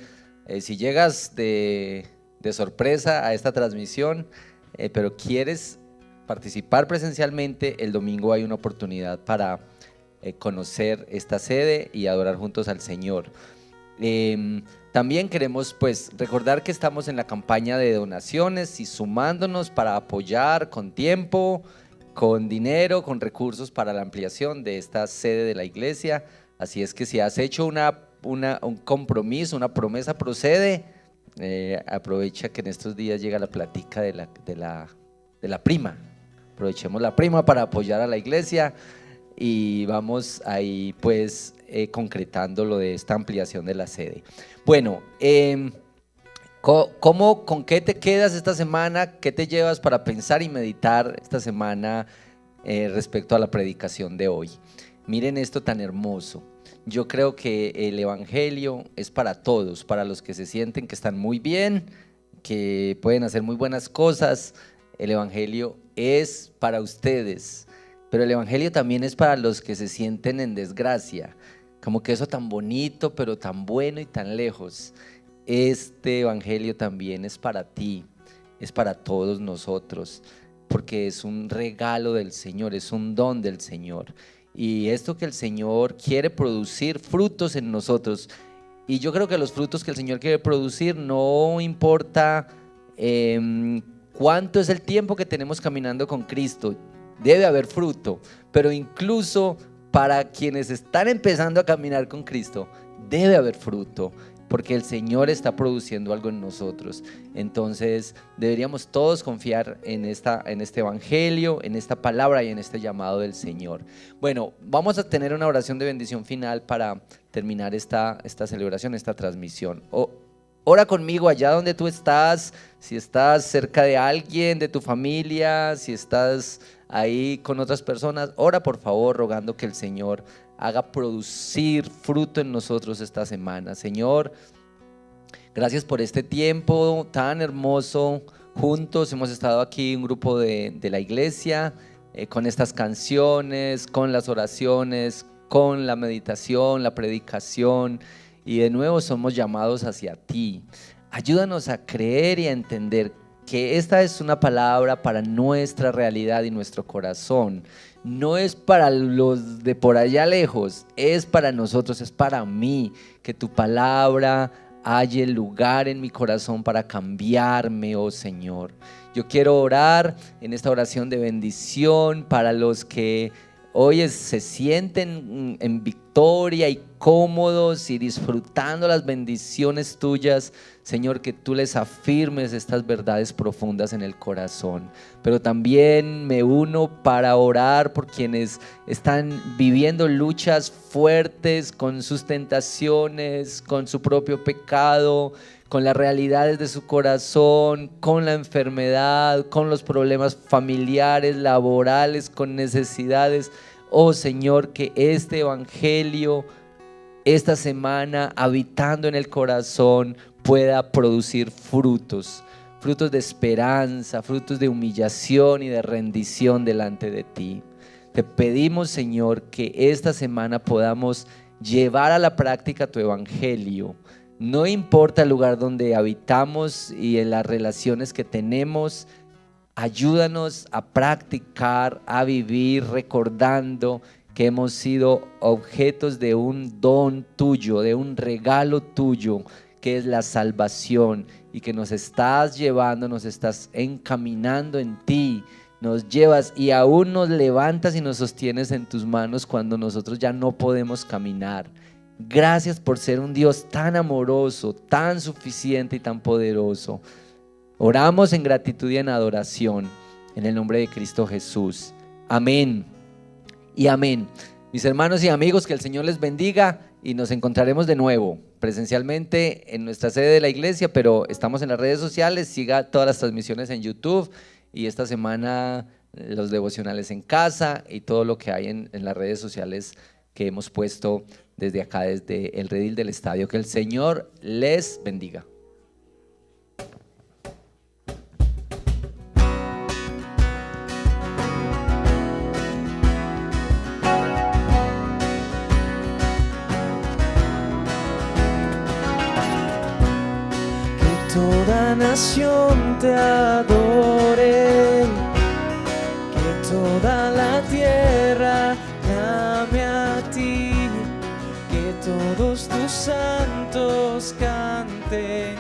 si llegas de sorpresa a esta transmisión, pero quieres participar presencialmente, el domingo hay una oportunidad para conocer esta sede y adorar juntos al Señor. También queremos pues recordar que estamos en la campaña de donaciones y sumándonos para apoyar con tiempo, con dinero, con recursos para la ampliación de esta sede de la iglesia. Así es que si has hecho un compromiso, una promesa, procede. Aprovecha que en estos días llega la plática de la prima. Aprovechemos la prima para apoyar a la iglesia y vamos ahí pues concretando lo de esta ampliación de la sede. Bueno, ¿con qué te quedas esta semana? ¿Qué te llevas para pensar y meditar esta semana respecto a la predicación de hoy? Miren esto tan hermoso. Yo creo que el evangelio es para todos, para los que se sienten que están muy bien, que pueden hacer muy buenas cosas. El evangelio es para ustedes, pero el evangelio también es para los que se sienten en desgracia, como que eso tan bonito, pero tan bueno y tan lejos. Este evangelio también es para ti, es para todos nosotros, porque es un regalo del Señor, es un don del Señor. Y esto que el Señor quiere producir frutos en nosotros, y yo creo que los frutos que el Señor quiere producir no importa cuánto es el tiempo que tenemos caminando con Cristo, debe haber fruto, pero incluso para quienes están empezando a caminar con Cristo, debe haber fruto, porque el Señor está produciendo algo en nosotros. Entonces deberíamos todos confiar en este evangelio, en esta palabra y en este llamado del Señor. Bueno, vamos a tener una oración de bendición final para terminar esta celebración, esta transmisión. Ora conmigo allá donde tú estás, si estás cerca de alguien de tu familia, si estás ahí con otras personas, ora por favor rogando que el Señor haga producir fruto en nosotros esta semana. Señor, gracias por este tiempo tan hermoso. Juntos hemos estado aquí un grupo de la iglesia con estas canciones, con las oraciones, con la meditación, la predicación, y de nuevo somos llamados hacia ti. Ayúdanos a creer y a entender que esta es una palabra para nuestra realidad y nuestro corazón. No es para los de por allá lejos, es para nosotros, es para mí. Que tu palabra halle lugar en mi corazón para cambiarme, oh Señor. Yo quiero orar en esta oración de bendición para los que hoy se sienten en victoria y cómodos y disfrutando las bendiciones tuyas. Señor, que tú les afirmes estas verdades profundas en el corazón. Pero también me uno para orar por quienes están viviendo luchas fuertes con sus tentaciones, con su propio pecado, con las realidades de su corazón, con la enfermedad, con los problemas familiares, laborales, con necesidades. Oh Señor, que este evangelio esta semana, habitando en el corazón, pueda producir frutos de esperanza, frutos de humillación y de rendición delante de ti. Te pedimos, Señor, que esta semana podamos llevar a la práctica tu evangelio. No importa el lugar donde habitamos y en las relaciones que tenemos, ayúdanos a practicar, a vivir recordando que hemos sido objetos de un don tuyo, de un regalo tuyo, que es la salvación, y que nos estás llevando, nos estás encaminando en ti, nos llevas y aún nos levantas y nos sostienes en tus manos cuando nosotros ya no podemos caminar. Gracias por ser un Dios tan amoroso, tan suficiente y tan poderoso. Oramos en gratitud y en adoración, en el nombre de Cristo Jesús. Amén y amén. Mis hermanos y amigos, que el Señor les bendiga y nos encontraremos de nuevo presencialmente en nuestra sede de la iglesia, pero estamos en las redes sociales. Siga todas las transmisiones en YouTube y esta semana los devocionales en casa y todo lo que hay en las redes sociales que hemos puesto desde acá, desde el redil del estadio. Que el Señor les bendiga. Toda nación te adore, que toda la tierra clame a ti, que todos tus santos canten.